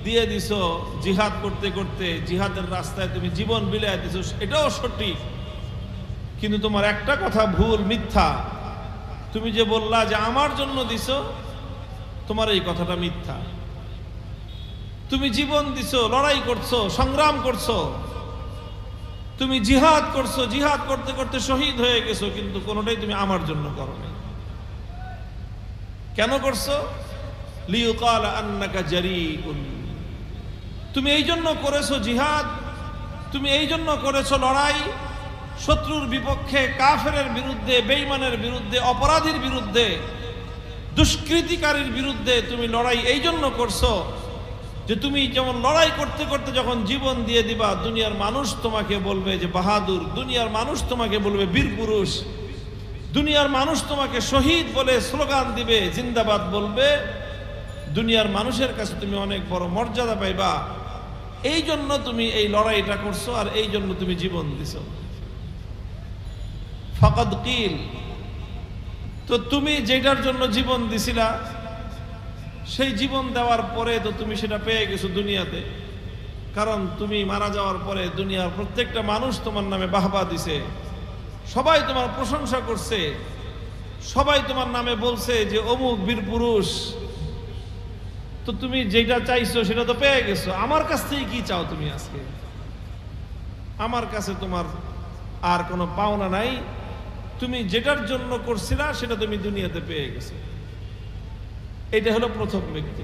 দিয়ে দিছো জিহাদ করতে করতে, জিহাদের রাস্তায় তুমি জীবন বিলিয়ে দিছো, এটাও সঠিক, কিন্তু তোমার একটা কথা ভুল, মিথ্যা। তুমি যে বললা যে আমার জন্য দিছো, তোমার এই কথাটা মিথ্যা। তুমি জীবন দিছো, লড়াই করছো, সংগ্রাম করছো, তুমি জিহাদ করছো, জিহাদ করতে করতে শহীদ হয়ে গেছো, কিন্তু কোনোটাই তুমি আমার জন্য করো নাই। কেন করছো? লিইউকাল আন্নাকা জারিউন। তুমি এই জন্য করেছো জিহাদ, তুমি এই জন্য করেছো লড়াই, শত্রুর বিপক্ষে, কাফেরের বিরুদ্ধে, বেঈমানের বিরুদ্ধে, অপরাধীর বিরুদ্ধে, দুষ্কৃতিকারীর বিরুদ্ধে তুমি লড়াই এই জন্য করছো যে তুমি যেমন লড়াই করতে করতে যখন জীবন দিয়ে দিবা, দুনিয়ার মানুষ তোমাকে বলবে যে বাহাদুর, দুনিয়ার মানুষ তোমাকে বলবে বীর পুরুষ, দুনিয়ার মানুষ তোমাকে শহীদ বলে স্লোগান দিবে, জিন্দাবাদ বলবে, দুনিয়ার মানুষের কাছে তুমি অনেক বড় মর্যাদা পাইবা। এই জন্য তুমি এই লড়াইটা করছো, আর এই জন্য তুমি জীবন দিছো। ফাকাদ কিল, তো তুমি যেটার জন্য জীবন দিছিলা, সেই জীবন দেওয়ার পরে তো তুমি সেটা পেয়ে গেছো দুনিয়াতে, কারণ তুমি মারা যাওয়ার পরে দুনিয়ার প্রত্যেকটা মানুষ তোমার নামে বাহবা দিছে, সবাই তোমার প্রশংসা করছে, সবাই তোমার নামে বলছে যে অমুক বীর পুরুষ। তো তুমি যেটা চাইছো সেটা তো পেয়ে গেছো, আমার কাছ থেকে কি চাও তুমি আজকে? আমার কাছে তোমার আর কোনো পাওনা নাই, তুমি যেটার জন্য করছিলা সেটা তুমি দুনিয়াতে পেয়ে গেছো। এটা হলো প্রথম ব্যক্তি।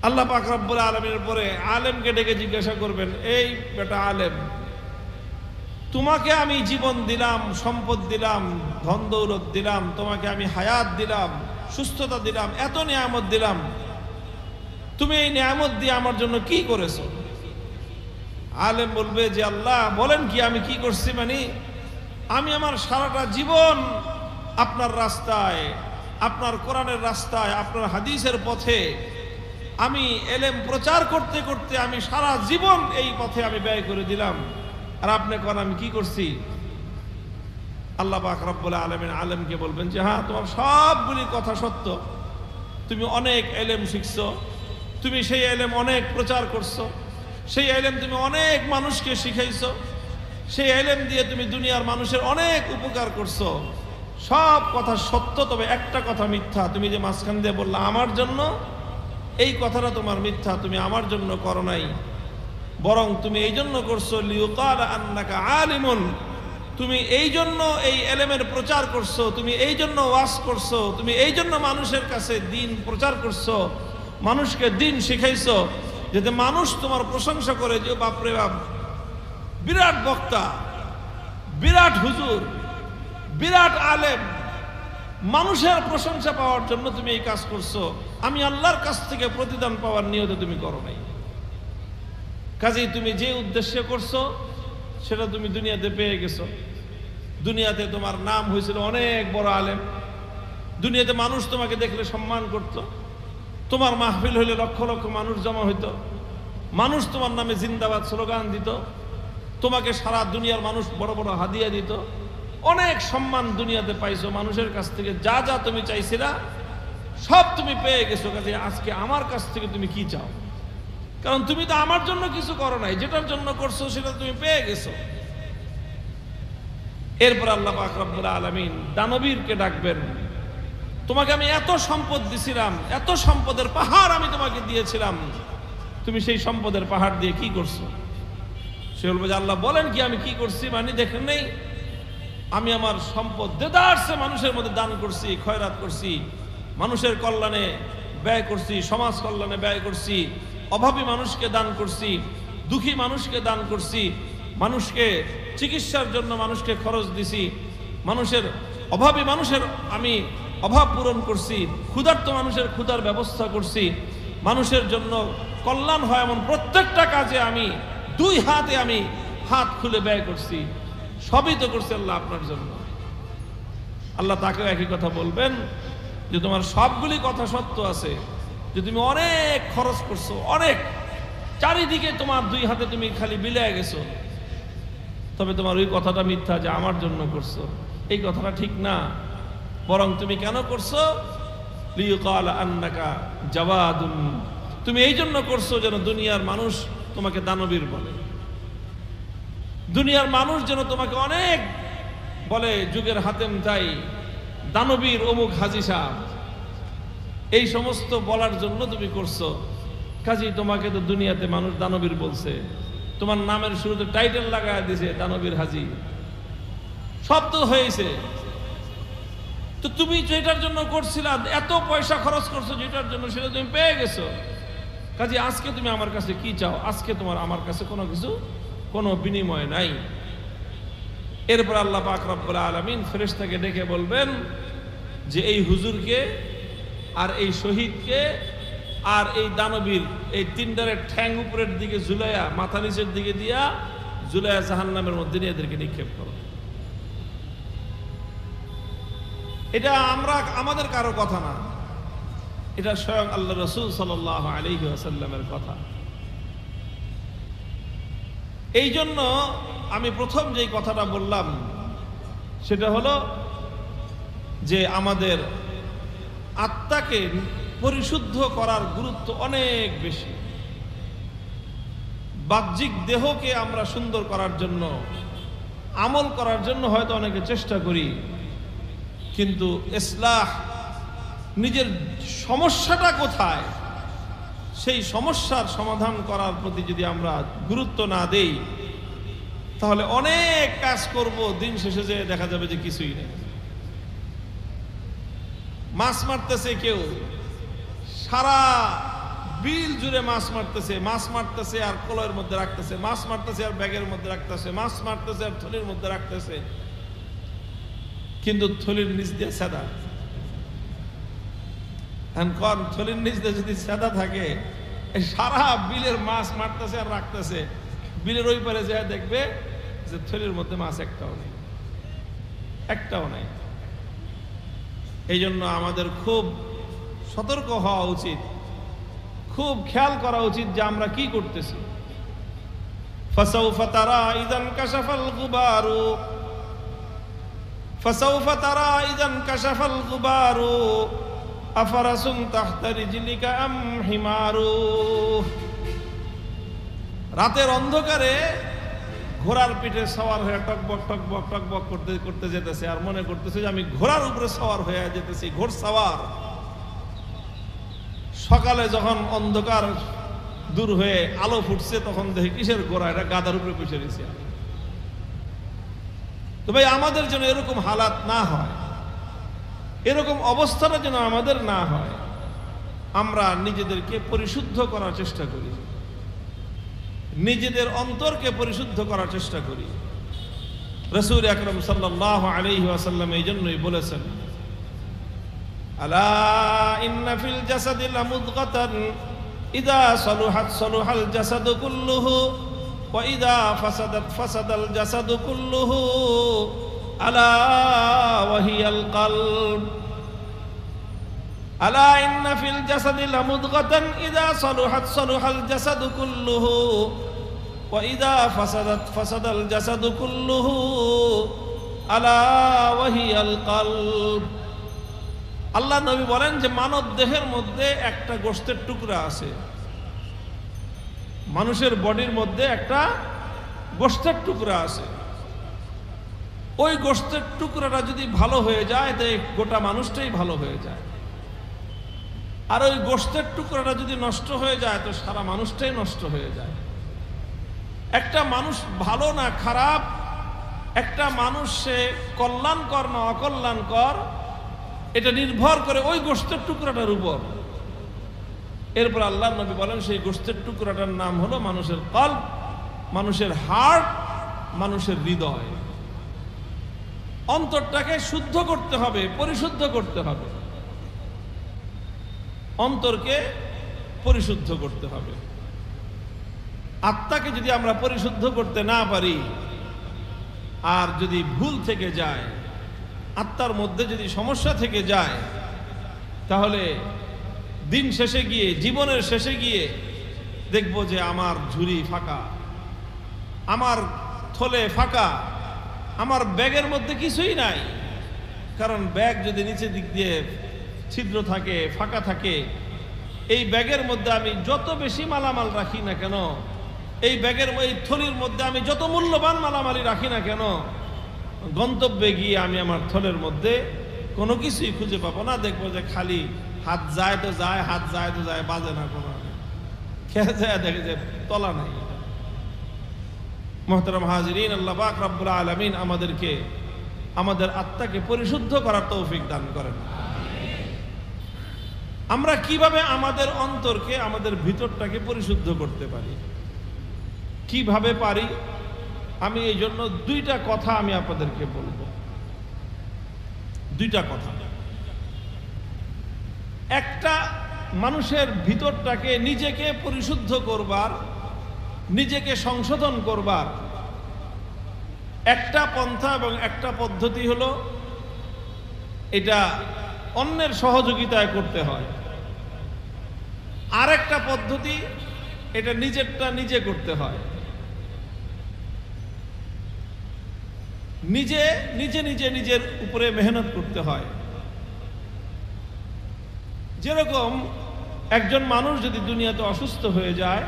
আল্লাহ পাক রব্বুল আলামিনের পরে আলেমকে ডেকে জিজ্ঞাসা করবেন, এই বেটা আলেম, তোমাকে আমি জীবন দিলাম, সম্পদ দিলাম, ধন দৌলত দিলাম, তোমাকে আমি হায়াত দিলাম, সুস্থতা দিলাম, এত নিয়ামত দিলাম, তুমি এই নিয়ামত দিয়ে আমার জন্য কি করেছো? আলেম বলবে যে আল্লাহ বলেন কি আমি কি করছি? মানে আমি আমার সারাটা জীবন আপনার রাস্তায়, আপনার কোরআনের রাস্তায়, আপনার হাদিসের পথে আমি এলেম প্রচার করতে করতে আমি সারা জীবন এই পথে আমি ব্যয় করে দিলাম, আর আপনি কোন আমি কি করছি? আল্লাহ পাক রব্বুল আলামিন আলেমকে বলবেন যে হ্যাঁ, তোমার সবগুলি কথা সত্য, তুমি অনেক এলেম শিখছো, তুমি সেই এলেম অনেক প্রচার করছো, সেই এলেম তুমি অনেক মানুষকে শিখাইছো, সেই এলেম দিয়ে তুমি দুনিয়ার মানুষের অনেক উপকার করছো, সব কথা সত্য, তবে একটা কথা মিথ্যা। তুমি যে মাঝখান দিয়ে বললা আমার জন্য, এই কথাটা তোমার মিথ্যা, তুমি আমার জন্য করো নাই, বরং তুমি এই জন্য করছো লিউকাল আন্নাকা আলিমুন, তুমি এই জন্য এই এলেমের প্রচার করছো, তুমি এই জন্য ওয়াজ করছো, তুমি এই জন্য মানুষের কাছে দ্বীন প্রচার করছো, মানুষকে দ্বীন শিখাইছো, যাতে মানুষ তোমার প্রশংসা করে যে বাপরে বাপ, বিরাট বক্তা, বিরাট হুজুর, বিরাট আলেম, মানুষের প্রশংসা পাওয়ার জন্য তুমি এই কাজ করছো, আমি আল্লাহর কাছ থেকে প্রতিদান পাওয়ার নিয়তে তুমি করো নাই। কাজেই তুমি যে উদ্দেশ্যে করছো সেটা তুমি দুনিয়াতে পেয়ে গেছো। দুনিয়াতে তোমার নাম হয়েছিল অনেক বড় আলেম, দুনিয়াতে মানুষ তোমাকে দেখলে সম্মান করত, তোমার মাহফিল হইলে লক্ষ লক্ষ মানুষ জমা হইতো, মানুষ তোমার নামে জিন্দাবাদ স্লোগান দিত, তোমাকে সারা দুনিয়ার মানুষ বড় বড় হাদিয়া দিত, অনেক সম্মান দুনিয়াতে পাইছো মানুষের কাছ থেকে। যা যা তুমি চাইছিলা সব তুমি পেয়ে গেছো। কাজে আজকে আমার কাছ থেকে তুমি কি চাও? কারণ তুমি তো আমার জন্য কিছু করো নাই, যেটার জন্য করছো সেটা তুমি পেয়ে গেছো। এরপর আল্লাহ পাক রব্বুল আলামিন দানবীরকে ডাকবেন, তোমাকে আমি এত সম্পদ দিছিলাম, এত সম্পদের পাহাড় আমি তোমাকে দিয়েছিলাম, তুমি সেই সম্পদের পাহাড় দিয়ে কি করছো? সে বলবে যে আল্লাহ বলেন কি আমি কি করছি? মানে দেখেন নেই, আমি আমার সম্পদ দেদারসে মানুষের মধ্যে দান করছি, খয়রাত করছি, মানুষের কল্যাণে ব্যয় করছি, সমাজ কল্যাণে ব্যয় করছি, অভাবী মানুষকে দান করছি, দুঃখী মানুষকে দান করছি, মানুষকে চিকিৎসার জন্য মানুষকে খরচ দিছি, মানুষের অভাবী মানুষের আমি অভাব পূরণ করছি, ক্ষুধার্ত মানুষের ক্ষুধার ব্যবস্থা করছি, মানুষের জন্য কল্যাণ হয় এমন প্রত্যেকটা কাজে আমি দুই হাতে আমি হাত খুলে ব্যয় করছি। সবই তো করছে আল্লাহ আপনার জন্য। আল্লাহ তাকেও একই কথা বলবেন যে তোমার সবগুলি কথা সত্য আছে, যে তুমি অনেক খরচ করছো, অনেক চারিদিকে তোমার দুই হাতে তুমি খালি বিলায় গেছো, তবে তোমার ওই কথাটা মিথ্যা যে আমার জন্য করছো, এই কথাটা ঠিক না। বরং তুমি কেন করছো? লিয়ুকাল আন্নাকা জাওয়াদুন, তুমি এই জন্য করছো যেন দুনিয়ার মানুষ তোমাকে দানবীর বলে, দুনিয়ার মানুষ যেন তোমাকে অনেক বলে, যুগের হাতেম তাই, দানবীর অমুক হাজী সাহেব, এই সমস্ত বলার জন্য তুমি করছো। কাজেই তোমাকে তো দুনিয়াতে মানুষ দানবীর বলছে, তোমার নামের শুরুতে টাইটেল লাগায় দিছে দানবীর হাজী, সব তো হয়েছে। তো তুমি যেটার জন্য করছিলা, এত পয়সা খরচ করছো যেটার জন্য, সেটা তুমি পেয়ে গেছো। কাজে আজকে তুমি আমার কাছে কি চাও? আজকে তোমার আমার কাছে কোনো কিছু, কোনো বিনিময় নাই। এরপর আল্লাহ পাক রব্বুল আলামিন ফেরেশতাকে ডেকে বলবেন যে এই হুজুরকে আর এই শহীদকে আর এই দানবীর এই তিনটারের ঠ্যাং উপরের দিকে ঝুলাইয়া, মাথা নিচের দিকে দিয়া ঝুলাইয়া জাহান্নামের মধ্যে নিয়ে এদেরকে নিক্ষেপ করো। এটা আমরা আমাদের কারো কথা না, এটা স্বয়ং আল্লাহ রাসূল সাল্লাল্লাহু আলাইহি ওয়াসাল্লামের কথা। এই জন্য আমি প্রথম যেই কথাটা বললাম সেটা হলো যে আমাদের আত্মাকে পরিশুদ্ধ করার গুরুত্ব অনেক বেশি। বাহ্যিক দেহকে আমরা সুন্দর করার জন্য, আমল করার জন্য হয়তো অনেকে চেষ্টা করি, কিন্তু ইসলাহ, নিজের সমস্যাটা কোথায় সেই সমস্যার সমাধান করার প্রতি যদি আমরা গুরুত্ব না দেই, তাহলে অনেক কাজ করব, দিন শেষে যে দেখা যাবে যে কিছুই নেই। মাছ মারতেছে কেউ, সারা বিল জুড়ে মাছ মারতেছে আর কলয়ের মধ্যে রাখতেছে, মাছ মারতেছে আর ব্যাগের মধ্যে রাখতেছে, মাছ মারতেছে আর থলির মধ্যে রাখতেছে, কিন্তু থলির নিচ দিয়ে সাদা। এখন থলির নিচ দিয়ে যদি সাদা থাকে, সারা বিলের মাছ মারতেছে আর রাখতেছে, বিলের ওই পারে যায় দেখবে যে থলির মধ্যে মাছ একটাও নাই। এই জন্য আমাদের খুব সতর্ক হওয়া উচিত, খুব খেয়াল করা উচিত যে আমরা কি করতেছি। ফাসাউফা তারা ইযান কাশাফাল গুবারু, ফাসাউফা তারা ইযান কাশাফাল গুবারু আফারাসুন তাহতা রিজলিকা আম হিমারু। রাতের অন্ধকারে ঘোড়ার পিঠে সওয়ার হয়ে টকবক টকবক টকবক করতে করতে যেতেছে, আর মনে করতেছে যে আমি ঘোড়ার উপরে সওয়ার হয়ে যেতেছি, ঘোড়সওয়ার। সকালে যখন অন্ধকার দূর হয়ে আলো ফুটছে, তখন দেখি কিসের ঘোড়া, এটা গাধার উপরে বসে রয়েছে। তো ভাই, আমাদের যেন এরকম হালাত না হয়, এরকম অবস্থাটা যেন আমাদের না হয়, আমরা নিজেদেরকে পরিশুদ্ধ করার চেষ্টা করি, নিজেদের অন্তরকে পরিশুদ্ধ করার চেষ্টা করি। রাসূল আকরাম সাল্লাল্লাহু আলাইহি ওয়াসাল্লাম এই জন্যই বলেছেন আলা ইন্না ফিল জাসাদি লামুদগাতান ইযা সালুহাত সালুহাল জাসাদু কুল্লুহু ওয়া ইযা ফাসাদাত ফাসাদাল জাসাদু কুল্লুহু আলা ওয়া হিয়াল কলব। আলা ইন্না ফিল জাসাদি লামুদগাতান ইযা সালুহাত সালুহাল জাসাদু কুল্লুহু ওয়া ইযা ফাসাদাত ফাসাদাল জাসাদু কুল্লুহু আলা ওয়া হিয়াল কলব। আল্লাহ নবী বলেন যে মানব দেহের মধ্যে একটা গোশতের টুকরা আছে, মানুষের বডির মধ্যে একটা গোশতের টুকরা আছে। ওই গোশতের টুকরাটা যদি ভালো হয়ে যায় তো গোটা মানুষটাই ভালো হয়ে যায়, আর ওই গোশতের টুকরাটা যদি নষ্ট হয়ে যায় তো সারা মানুষটাই নষ্ট হয়ে যায়। একটা মানুষ ভালো না খারাপ, একটা মানুষ সে কল্যাণকর না অকল্যাণকর, এটা নির্ভর করে ওই গোশতের টুকরাটার উপর। এরপর আল্লাহ নবী বলেন সেই গোশতের টুকরাটার নাম হলো মানুষের কলব, মানুষের হার্ট, মানুষের হৃদয়। অন্তরটাকে শুদ্ধ করতে হবে, পরিশুদ্ধ করতে হবে, অন্তরকে পরিশুদ্ধ করতে হবে। আত্মাকে যদি আমরা পরিশুদ্ধ করতে না পারি, আর যদি ভুল থেকে যায়, আত্মার মধ্যে যদি সমস্যা থেকে যায়, তাহলে দিন শেষে গিয়ে, জীবনের শেষে গিয়ে দেখব যে আমার ঝুলি ফাঁকা, আমার থলে ফাঁকা, আমার ব্যাগের মধ্যে কিছুই নাই। কারণ ব্যাগ যদি নিচের দিক দিয়ে ছিদ্র থাকে, ফাঁকা থাকে, এই ব্যাগের মধ্যে আমি যত বেশি মালামাল রাখি না কেন, এই ব্যাগের এই থলির মধ্যে আমি যত মূল্যবান মালামালি রাখি না কেন, গন্তব্যে গিয়ে আমি আমার থলের মধ্যে কোনো কিছুই খুঁজে পাবো না। দেখবো যে খালি হাত যায় তো যায়, হাত যায় তো যায়, বাজে না কোনো, খেয়ে যায় দেখে যে তলা নাই। মুহতারাম হাজিরিন, আল্লাহ পাক রব্বুল আলামিন আমাদেরকে আমাদের আত্মাকে পরিশুদ্ধ করার তৌফিক দান করেন। আমরা কিভাবে আমাদের অন্তরকে, আমাদের ভিতরটাকে পরিশুদ্ধ করতে পারি, কিভাবে পারি, আমি এই জন্য দুইটা কথা আমি আপনাদেরকে বলবো। দুইটা কথা। একটা, মানুষের ভিতরটাকে নিজেকে পরিশুদ্ধ করবার, নিজেকে সংশোধন করবার একটা পন্থা এবং একটা পদ্ধতি হলো, এটা অন্যের সহযোগিতায় করতে হয়। আর একটা পদ্ধতি, এটা নিজেরটা নিজে করতে হয়। নিজে নিজে নিজে নিজের উপরে মেহনত করতে হয়। যেরকম একজন মানুষ যদি দুনিয়াতে অসুস্থ হয়ে যায়,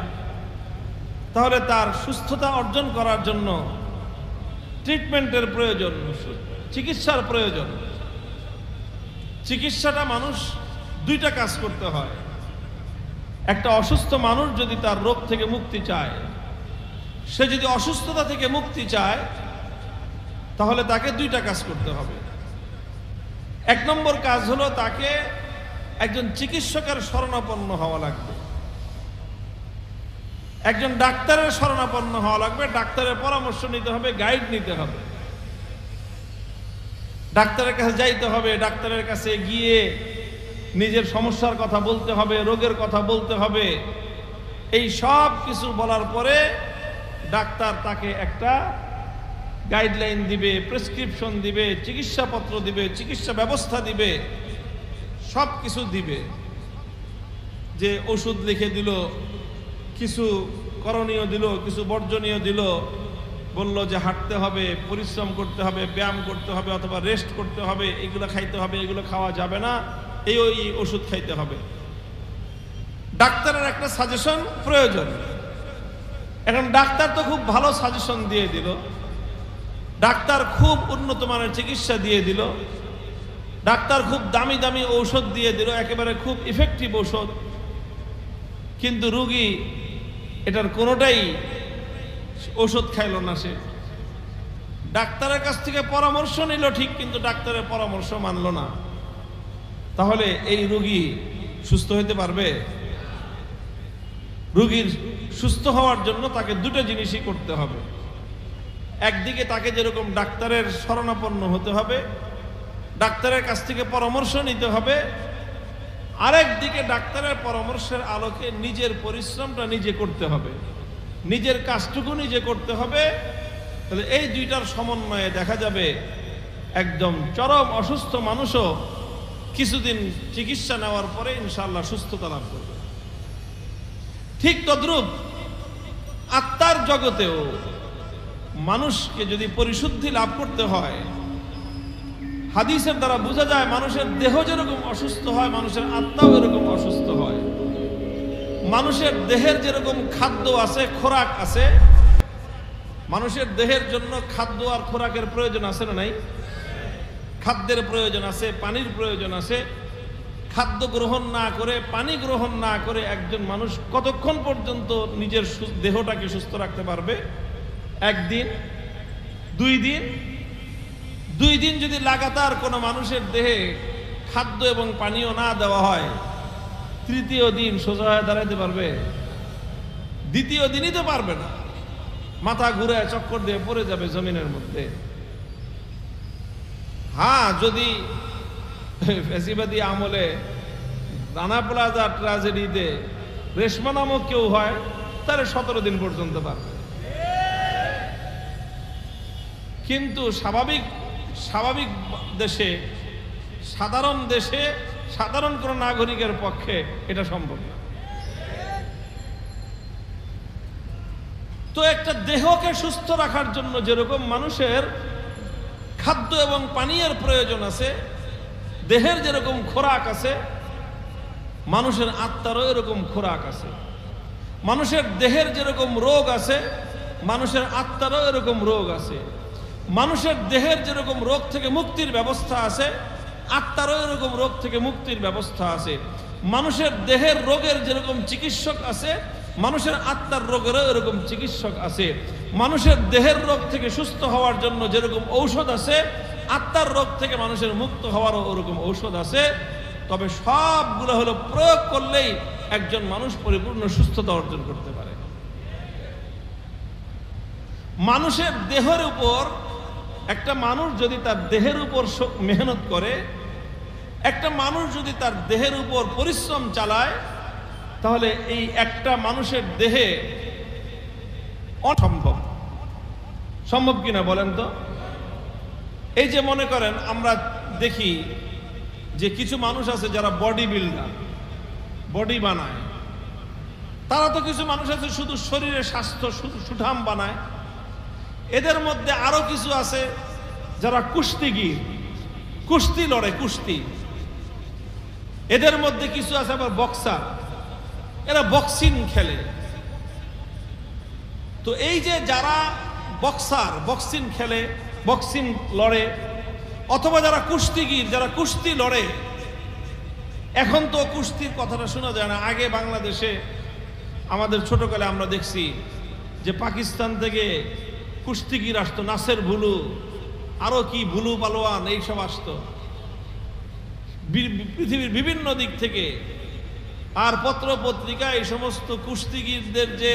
তাহলে তার সুস্থতা অর্জন করার জন্য ট্রিটমেন্টের প্রয়োজন, চিকিৎসার প্রয়োজন। চিকিৎসাটা মানুষ দুইটা কাজ করতে হয়। একটা অসুস্থ মানুষ যদি তার রোগ থেকে মুক্তি চায়, সে যদি অসুস্থতা থেকে মুক্তি চায়, তাহলে তাকে দুইটা কাজ করতে হবে। এক নম্বর কাজ হলো তাকে একজন চিকিৎসকের শরণাপন্ন হওয়া লাগবে, একজন ডাক্তারের শরণাপন্ন হওয়া লাগবে, ডাক্তারের পরামর্শ নিতে হবে, গাইড নিতে হবে, ডাক্তারের কাছে যাইতে হবে, ডাক্তারের কাছে গিয়ে নিজের সমস্যার কথা বলতে হবে, রোগের কথা বলতে হবে। এই সব কিছু বলার পরে ডাক্তার তাকে একটা গাইডলাইন দিবে, প্রেসক্রিপশন দিবে, চিকিৎসাপত্র দিবে, চিকিৎসা ব্যবস্থা দিবে, সব কিছু দিবে। যে ওষুধ লিখে দিল, কিছু করণীয় দিল, কিছু বর্জনীয় দিল, বলল যে হাঁটতে হবে, পরিশ্রম করতে হবে, ব্যায়াম করতে হবে, অথবা রেস্ট করতে হবে, এগুলো খাইতে হবে, এগুলো খাওয়া যাবে না, এই ওষুধ খাইতে হবে। ডাক্তারের একটা সাজেশন প্রয়োজন। এখন ডাক্তার তো খুব ভালো সাজেশন দিয়ে দিল, ডাক্তার খুব উন্নত মানের চিকিৎসা দিয়ে দিল, ডাক্তার খুব দামি দামি ঔষধ দিয়ে দিল, একেবারে খুব ইফেক্টিভ ঔষধ, কিন্তু রোগী এটার কোনোটাই ওষুধ খাইল না। সে ডাক্তারের কাছ থেকে পরামর্শ নিল ঠিক, কিন্তু ডাক্তারের পরামর্শ মানল না। তাহলে এই রোগী সুস্থ হতে পারবে? রোগীর সুস্থ হওয়ার জন্য তাকে দুটো জিনিসই করতে হবে। একদিকে তাকে যেরকম ডাক্তারের শরণাপন্ন হতে হবে, ডাক্তারের কাছ থেকে পরামর্শ নিতে হবে, আরেক দিকে ডাক্তারের পরামর্শের আলোকে নিজের পরিশ্রমটা নিজে করতে হবে, নিজের কাজটুকু নিজে করতে হবে। তাহলে এই দুইটার সমন্বয়ে দেখা যাবে একদম চরম অসুস্থ মানুষও কিছুদিন চিকিৎসা নেওয়ার পরে ইনশাআল্লাহ সুস্থতা লাভ করবে। ঠিক তদ্রূপ আত্মার জগতেও মানুষকে যদি পরিশুদ্ধি লাভ করতে হয়, হাদিসের দ্বারা বোঝা যায় মানুষের দেহ যেরকম অসুস্থ হয় মানুষের আত্মাও এরকম অসুস্থ হয়। মানুষের দেহের যেরকম খাদ্য আছে, খোরাক আছে, মানুষের দেহের জন্য খাদ্য আর খোরাকের প্রয়োজন আছে না নাই? খাদ্যের প্রয়োজন আছে, পানির প্রয়োজন আছে। খাদ্য গ্রহণ না করে, পানি গ্রহণ না করে একজন মানুষ কতক্ষণ পর্যন্ত নিজের দেহটাকে সুস্থ রাখতে পারবে? একদিন, 2 দিন? 2 দিন যদি লাগাতার কোনো মানুষের দেহে খাদ্য এবং পানীয় না দেওয়া হয়, তৃতীয় দিন সোজা হয়ে দাঁড়াইতে পারবে? দ্বিতীয় দিনই তো পারবে না, মাথা ঘুরে চক্কর দিয়ে পড়ে যাবে জমিনের মধ্যে। হ্যাঁ, যদি ফ্যাসিবাদী আমলে রানা প্লাজা ট্র্যাজেডিতে রেশমা নামক কেউ হয়, তাহলে 17 দিন পর্যন্ত পারবে। কিন্তু স্বাভাবিক দেশে, সাধারণ দেশে, সাধারণ কোনো নাগরিকের পক্ষে এটা সম্ভব না। তো একটা দেহকে সুস্থ রাখার জন্য যেরকম মানুষের খাদ্য এবং পানীয়ের প্রয়োজন আছে, দেহের যেরকম খোরাক আছে, মানুষের আত্মারও এরকম খোরাক আছে। মানুষের দেহের যেরকম রোগ আছে, মানুষের আত্মারও এরকম রোগ আছে। মানুষের দেহের যেরকম রোগ থেকে মুক্তির ব্যবস্থা আছে, আত্মারও এরকম রোগ থেকে মুক্তির ব্যবস্থা আছে। মানুষের দেহের রোগের যেরকম চিকিৎসক আছে, মানুষের আত্মার রোগেরও এরকম চিকিৎসক আছে। মানুষের দেহের রোগ থেকে সুস্থ হওয়ার জন্য যেরকম ঔষধ আছে, আত্মার রোগ থেকে মানুষের মুক্ত হওয়ারও ওরকম ঔষধ আছে। তবে সবগুলো হলো প্রয়োগ করলেই একজন মানুষ পরিপূর্ণ সুস্থতা অর্জন করতে পারে। মানুষের দেহের উপর, একটা মানুষ যদি তার দেহের উপর মেহনত করে, একটা মানুষ যদি তার দেহের উপর পরিশ্রম চালায়, তাহলে এই একটা মানুষের দেহে অসম্ভব। সম্ভব কিনা বলেন তো? এই যে মনে করেন আমরা দেখি যে কিছু মানুষ আছে যারা বডি বিল্ডার, বডি বানায়। তারা তো কিছু মানুষ আছে শুধু শরীরের স্বাস্থ্য, শুধু সুঠাম বানায়। এদের মধ্যে আরো কিছু আছে যারা কুস্তিগীর, কুস্তি লড়ে, কুস্তি। এদের মধ্যে কিছু আছে আবার বক্সার, এরা বক্সিং খেলে। তো এই যে যারা বক্সার, বক্সিং খেলে, বক্সিং লড়ে, অথবা যারা কুস্তিগীর, যারা কুস্তি লড়ে, এখন তো কুস্তির কথাটা শোনা যায় না। আগে বাংলাদেশে আমাদের ছোটকালে আমরা দেখছি যে পাকিস্তান থেকে কুস্তিগীর আসতো, নাসের ভুলু, আরো কি ভুলু পালোয়ান, এইসব আসতো পৃথিবীর বিভিন্ন দিক থেকে। আর পত্র পত্রিকা এই সমস্ত কুস্তিগীরদের যে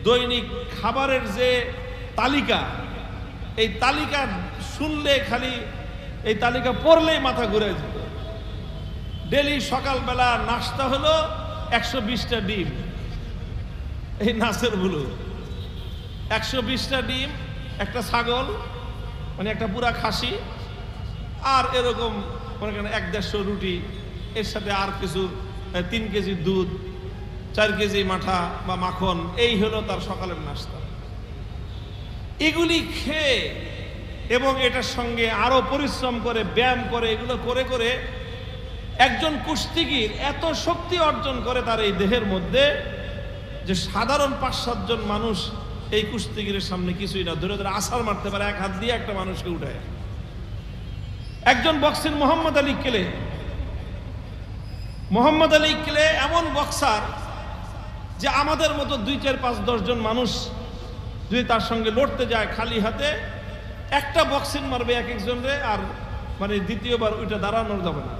দৈনিক খাবারের যে তালিকা, এই তালিকা শুনলে খালি, এই তালিকা পড়লেই মাথা ঘুরে যেত। ডেলি সকালবেলা নাস্তা হলো 120টা ডিম, এই নাসের ভুলু 120টা ডিম, একটা ছাগল মানে একটা পুরা খাসি, আর এরকম মনে করেন 1-150 রুটি, এর সাথে আর কিছু 3 কেজি দুধ, 4 কেজি মাঠা বা মাখন, এই হলো তার সকালের নাস্তা। এগুলি খেয়ে এবং এটার সঙ্গে আরো পরিশ্রম করে, ব্যায়াম করে, এগুলো করে করে একজন কুস্তিগীর এত শক্তি অর্জন করে তার এই দেহের মধ্যে, যে সাধারণ 5-7 জন মানুষ এই কুস্তিগীরের সামনে কিছুই না, ধরে ধরে আছাড় মারতে পারে, এক হাত দিয়ে একটা মানুষকে উঠায়। একজন বক্সিং মোহাম্মদ আলী কেলে, মোহাম্মদ আলী কেলে এমন বক্সার যে আমাদের মতো 2-4-5-10 জন মানুষ যদি তার সঙ্গে লড়তে যায় খালি হাতে, একটা বক্সিং মারবে এক একজনরে, আর মানে দ্বিতীয়বার ওইটা দাঁড়ানোর যাবে না।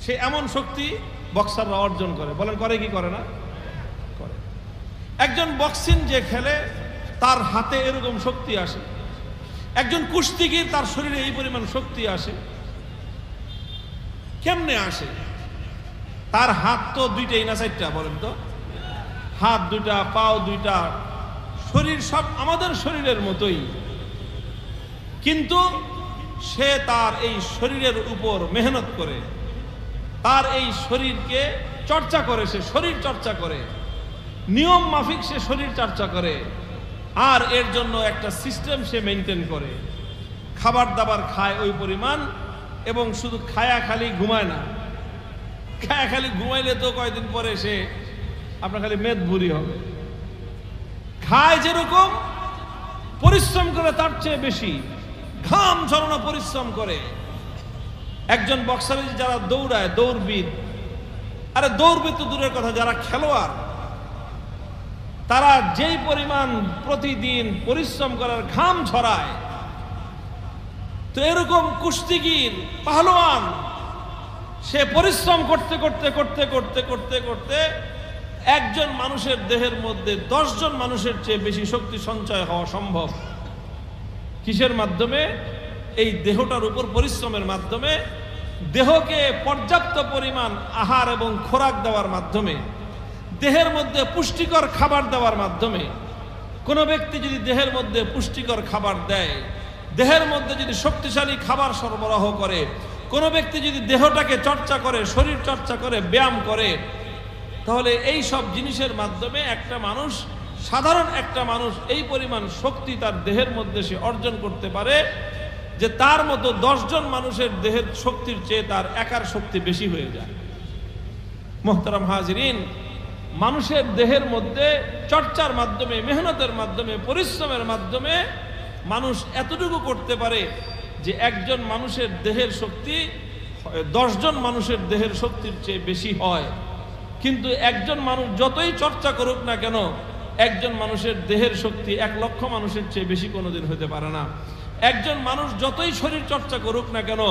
সে এমন শক্তি বক্সাররা অর্জন করে। বলেন করে কি করে না? করে। একজন বক্সিং যে খেলে তার হাতে এরকম শক্তি আসে। একজন কুস্তিগীর তার শরীরে এই পরিমাণ শক্তি আসে কেমনে আসে? তার হাত তো দুইটাই না চারটা, বলেন তো? হাত দুইটা, পাও দুইটা, শরীর সব আমাদের শরীরের মতোই, কিন্তু সে তার এই শরীরের উপর মেহনত করে, তার এই শরীরকে চর্চা করে, সে শরীর চর্চা করে, নিয়ম মাফিক সে শরীর চর্চা করে, আর এর জন্য একটা সিস্টেম সে মেনটেন করে, খাবার দাবার খায় ওই পরিমাণ, এবং শুধু খায়া খালি ঘুমায় না। খায়া খালি ঘুমাইলে তো কয়েকদিন পরে সে আপনার খালি মেদ ভুরি হবে। খায় যেরকম, পরিশ্রম করে তার চেয়ে বেশি, ঘাম ঝরানো পরিশ্রম করে। একজন বক্সার যারা দৌড়ায়, দৌড়বিদ, আরে দৌড়বিদ তো দূরের কথা, যারা খেলোয়াড়, তারা যেই পরিমাণ প্রতিদিন পরিশ্রম করার ঘাম ঝরায়, তো এরকম কুস্তিগীর পাহলোয়ান সে পরিশ্রম করতে করতে করতে করতে করতে করতে একজন মানুষের দেহের মধ্যে 10 জন মানুষের চেয়ে বেশি শক্তি সঞ্চয় হওয়া সম্ভব। কিসের মাধ্যমে? এই দেহটার উপর পরিশ্রমের মাধ্যমে, দেহকে পর্যাপ্ত পরিমাণ আহার এবং খোরাক দেওয়ার মাধ্যমে, দেহের মধ্যে পুষ্টিকর খাবার দেওয়ার মাধ্যমে। কোনো ব্যক্তি যদি দেহের মধ্যে পুষ্টিকর খাবার দেয়, দেহের মধ্যে যদি শক্তিশালী খাবার সরবরাহ করে, কোনো ব্যক্তি যদি দেহটাকে চর্চা করে, শরীর চর্চা করে, ব্যায়াম করে, তাহলে এই সব জিনিসের মাধ্যমে একটা মানুষ, সাধারণ একটা মানুষ এই পরিমাণ শক্তি তার দেহের মধ্যে সে অর্জন করতে পারে যে তার মতো 10 জন মানুষের দেহের শক্তির চেয়ে তার একার শক্তি বেশি হয়ে যায়। মুহতারাম হাজিরিন, মানুষের দেহের মধ্যে চর্চার মাধ্যমে, মেহনতের মাধ্যমে, পরিশ্রমের মাধ্যমে মানুষ এতটুকু করতে পারে যে একজন মানুষের দেহের শক্তি 10 জন মানুষের দেহের শক্তির চেয়ে বেশি হয়। কিন্তু একজন মানুষ যতই চর্চা করুক না কেন, একজন মানুষের দেহের শক্তি 1 লক্ষ মানুষের চেয়ে বেশি কোনোদিন হতে পারে না। একজন মানুষ যতই শরীর চর্চা করুক না কেন,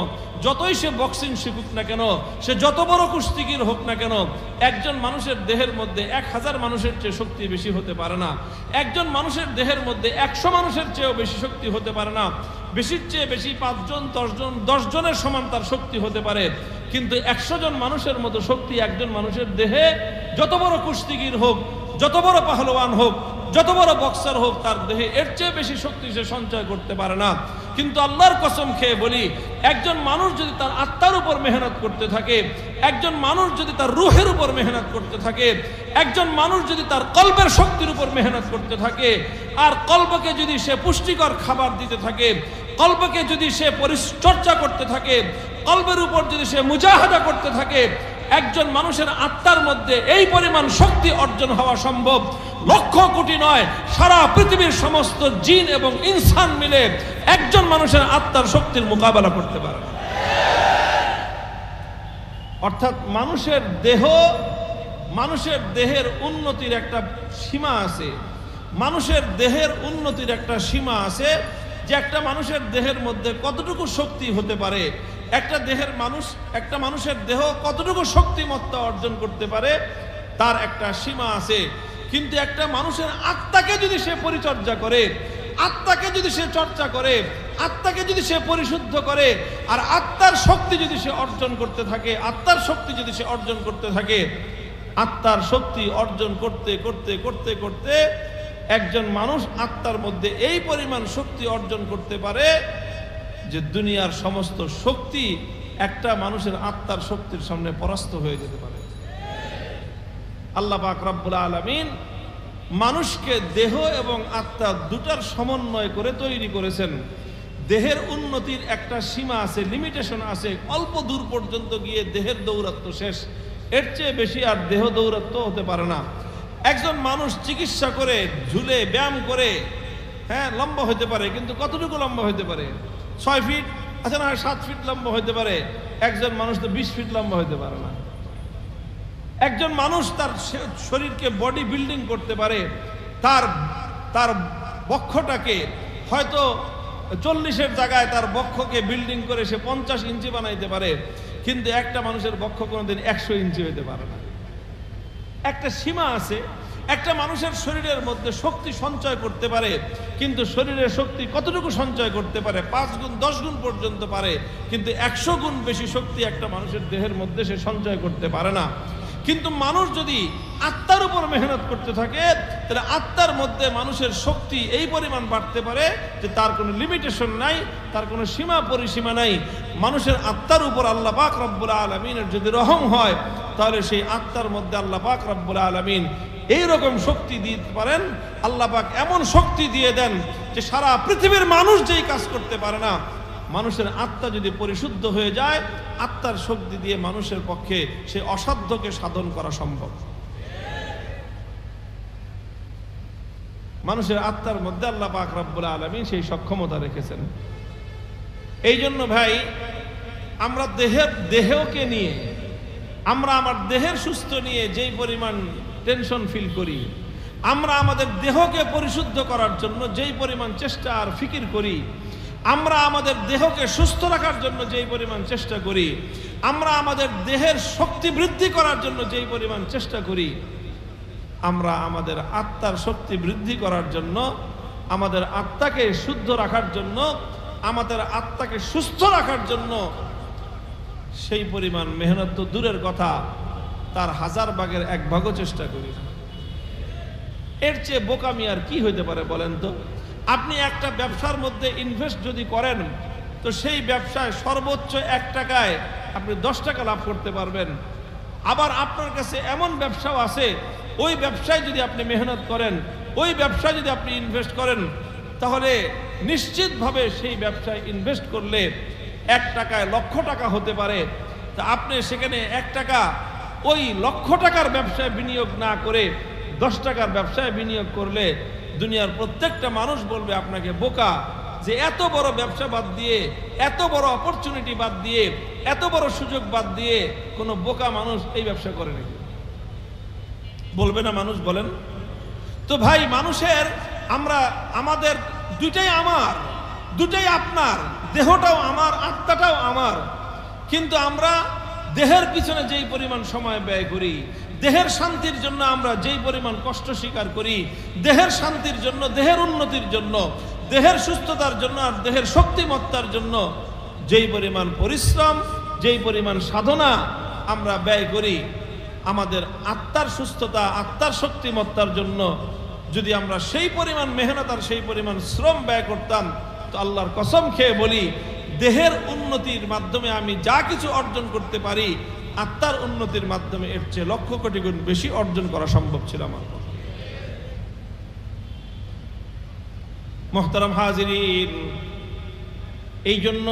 যতই সে বক্সিং শিখুক না কেন, সে যত বড় কুস্তিগীর হোক না কেন, একজন মানুষের দেহের মধ্যে 1000 মানুষের চেয়ে শক্তি বেশি হতে পারে না। একজন মানুষের দেহের মধ্যে 100 মানুষের চেয়েও বেশি শক্তি হতে পারে না। বেশির চেয়ে বেশি 5 জন, 10 জন, 10 জনের সমান তার শক্তি হতে পারে, কিন্তু 100 জন মানুষের মতো শক্তি একজন মানুষের দেহে, যত বড় কুস্তিগীর হোক, যত বড় পাহলওয়ান হোক, যত বড় বক্সার হোক, তার দেহে এর চেয়ে বেশি শক্তি সে সঞ্চয় করতে পারে না। কিন্তু আল্লাহর কসম খেয়ে বলি, একজন মানুষ যদি তার আত্মার উপর মেহনত করতে থাকে, একজন মানুষ যদি তার রুহের উপর মেহনত করতে থাকে, একজন মানুষ যদি তার কলবের শক্তির উপর মেহনত করতে থাকে, আর কলবকে যদি সে পুষ্টিকর খাবার দিতে থাকে, কলবকে যদি সে পরিচর্যা করতে থাকে, কলবের উপর যদি সে মুজাহাদা করতে থাকে, একজন মানুষের আত্মার মধ্যে এই পরিমাণ শক্তি অর্জন হওয়া সম্ভব। লক্ষ কোটি নয়, সারা পৃথিবীর সমস্ত জিন এবং ইনসান মিলে একজন মানুষের আত্মার শক্তির মোকাবেলা করতে পারে। অর্থাৎ মানুষের দেহের উন্নতির একটা সীমা আছে। মানুষের দেহের উন্নতির একটা সীমা আছে যে একটা মানুষের দেহের মধ্যে কতটুকু শক্তি হতে পারে, একটা মানুষের দেহ কতটুকু শক্তিমত্তা অর্জন করতে পারে, তার একটা সীমা আছে। কিন্তু একটা মানুষের আত্মাকে যদি সে পরিচর্যা করে, আত্মাকে যদি সে চর্চা করে, আত্মাকে যদি সে পরিশুদ্ধ করে, আর আত্মার শক্তি যদি সে অর্জন করতে থাকে, আত্মার শক্তি যদি সে অর্জন করতে থাকে, আত্মার শক্তি অর্জন করতে করতে করতে করতে একজন মানুষ আত্মার মধ্যে এই পরিমাণ শক্তি অর্জন করতে পারে যে দুনিয়ার সমস্ত শক্তি একটা মানুষের আত্মার শক্তির সামনে পরাস্ত হয়ে যেতে পারে। আল্লাহ পাক রব্বুল আলামিন মানুষকে দেহ এবং আত্মা দুটার সমন্বয় করে তৈরি করেছেন। দেহের উন্নতির একটা সীমা আছে, লিমিটেশন আছে। অল্প দূর পর্যন্ত গিয়ে দেহের দৌরাত্ম্য শেষ, এর চেয়ে বেশি আর দেহ দৌরাত্ম্য হতে পারে না। একজন মানুষ চিকিৎসা করে, ঝুলে, ব্যায়াম করে, হ্যাঁ, লম্বা হতে পারে, কিন্তু কতটুকু লম্বা হতে পারে? 6 ফিট, আচ্ছা না 7 ফিট লম্বা হতে পারে। একজন মানুষ তো 20 ফিট লম্বা হতে পারে না। একজন মানুষ তার শরীরকে বডি বিল্ডিং করতে পারে, তার বক্ষটাকে হয়তো 40-এর জায়গায় তার বক্ষকে বিল্ডিং করে সে 50 ইঞ্চি বানাইতে পারে, কিন্তু একটা মানুষের বক্ষ কোনোদিন 100 ইঞ্চি হইতে পারে না। একটা সীমা আছে। একটা মানুষের শরীরের মধ্যে শক্তি সঞ্চয় করতে পারে, কিন্তু শরীরের শক্তি কতটুকু সঞ্চয় করতে পারে? 5 গুণ 10 গুণ পর্যন্ত পারে, কিন্তু 100 গুণ বেশি শক্তি একটা মানুষের দেহের মধ্যে সে সঞ্চয় করতে পারে না। কিন্তু মানুষ যদি আত্মার উপর মেহনত করতে থাকে, তাহলে আত্মার মধ্যে মানুষের শক্তি এই পরিমাণ বাড়তে পারে যে তার কোনো লিমিটেশন নাই, তার কোনো সীমা পরিসীমা নাই। মানুষের আত্মার উপর আল্লাহ পাক রব্বুল আলামিনের যদি রহম হয়, তাহলে সেই আত্মার মধ্যে আল্লাহ পাক রব্বুল আলামিন এইরকম শক্তি দিতে পারেন। আল্লাহ পাক এমন শক্তি দিয়ে দেন যে সারা পৃথিবীর মানুষ যেই কাজ করতে পারে না, মানুষের আত্মা যদি পরিশুদ্ধ হয়ে যায়, আত্মার শক্তি দিয়ে মানুষের পক্ষে সে অসাধ্যকে সাধন করা সম্ভব। মানুষের আত্মার মধ্যে আল্লাহ পাক রব্বুল আলামিন সেই সক্ষমতা রেখেছেন। এই জন্য ভাই, আমরা দেহকে নিয়ে, আমরা আমার দেহের সুস্থ নিয়ে যেই পরিমাণ টেনশন ফিল করি, আমরা আমাদের দেহকে পরিশুদ্ধ করার জন্য যেই পরিমাণ চেষ্টা আর ফিকির করি, আমরা আমাদের দেহকে সুস্থ রাখার জন্য যেই পরিমাণ চেষ্টা করি, আমরা আমাদের দেহের শক্তি বৃদ্ধি করার জন্য যেই পরিমাণ চেষ্টা করি, আমরা আমাদের আত্মার শক্তি বৃদ্ধি করার জন্য, আমাদের আত্মাকে শুদ্ধ রাখার জন্য, আমাদের আত্মাকে সুস্থ রাখার জন্য সেই পরিমাণ মেহনত তো দূরের কথা, তার 1000 ভাগের 1 ভাগও চেষ্টা করি। এর চেয়ে বোকামি আর কি হইতে পারে বলেন তো? আপনি একটা ব্যবসার মধ্যে ইনভেস্ট যদি করেন, তো সেই ব্যবসায় সর্বোচ্চ 1 টাকায় আপনি 10 টাকা লাভ করতে পারবেন। আবার আপনার কাছে এমন ব্যবসাও আছে, ওই ব্যবসায় যদি আপনি মেহনত করেন, ওই ব্যবসায় যদি আপনি ইনভেস্ট করেন, তাহলে নিশ্চিতভাবে সেই ব্যবসায় ইনভেস্ট করলে 1 টাকায় লক্ষ টাকা হতে পারে। তা আপনি সেখানে 1 টাকা ওই লক্ষ টাকার ব্যবসায় বিনিয়োগ না করে 10 টাকার ব্যবসায় বিনিয়োগ করলে দুনিয়ার প্রত্যেকটা মানুষ বলবে আপনাকে বোকা, যে এত বড় ব্যবসা বাদ দিয়ে, এত বড় অপরচুনিটি বাদ দিয়ে, এত বড় সুযোগ বাদ দিয়ে কোনো বোকা মানুষ এই ব্যবসা করে নাকি? বলবে না মানুষ? বলেন তো ভাই। মানুষের আমাদের দুইটাই আমার, দুটাই আপনার, দেহটাও আমার, আত্মাটাও আমার। কিন্তু আমরা দেহের পিছনে যেই পরিমাণ সময় ব্যয় করি, দেহের শান্তির জন্য আমরা যেই পরিমাণ কষ্ট স্বীকার করি, দেহের শান্তির জন্য, দেহের উন্নতির জন্য, দেহের সুস্থতার জন্য আর দেহের শক্তিমত্তার জন্য যেই পরিমাণ পরিশ্রম, যেই পরিমাণ সাধনা আমরা ব্যয় করি, আমাদের আত্মার সুস্থতা, আত্মার শক্তিমত্তার জন্য যদি আমরা সেই পরিমাণ মেহনত আর সেই পরিমাণ শ্রম ব্যয় করতাম, তো আল্লাহর কসম খেয়ে বলি, দেহের উন্নতির মাধ্যমে আমি যা কিছু অর্জন করতে পারি, আত্মার উন্নতির মাধ্যমে এর চেয়ে লক্ষ কোটি গুণ বেশি অর্জন করা সম্ভব ছিল আমার। মুহতারাম হাজিরিন, এই জন্য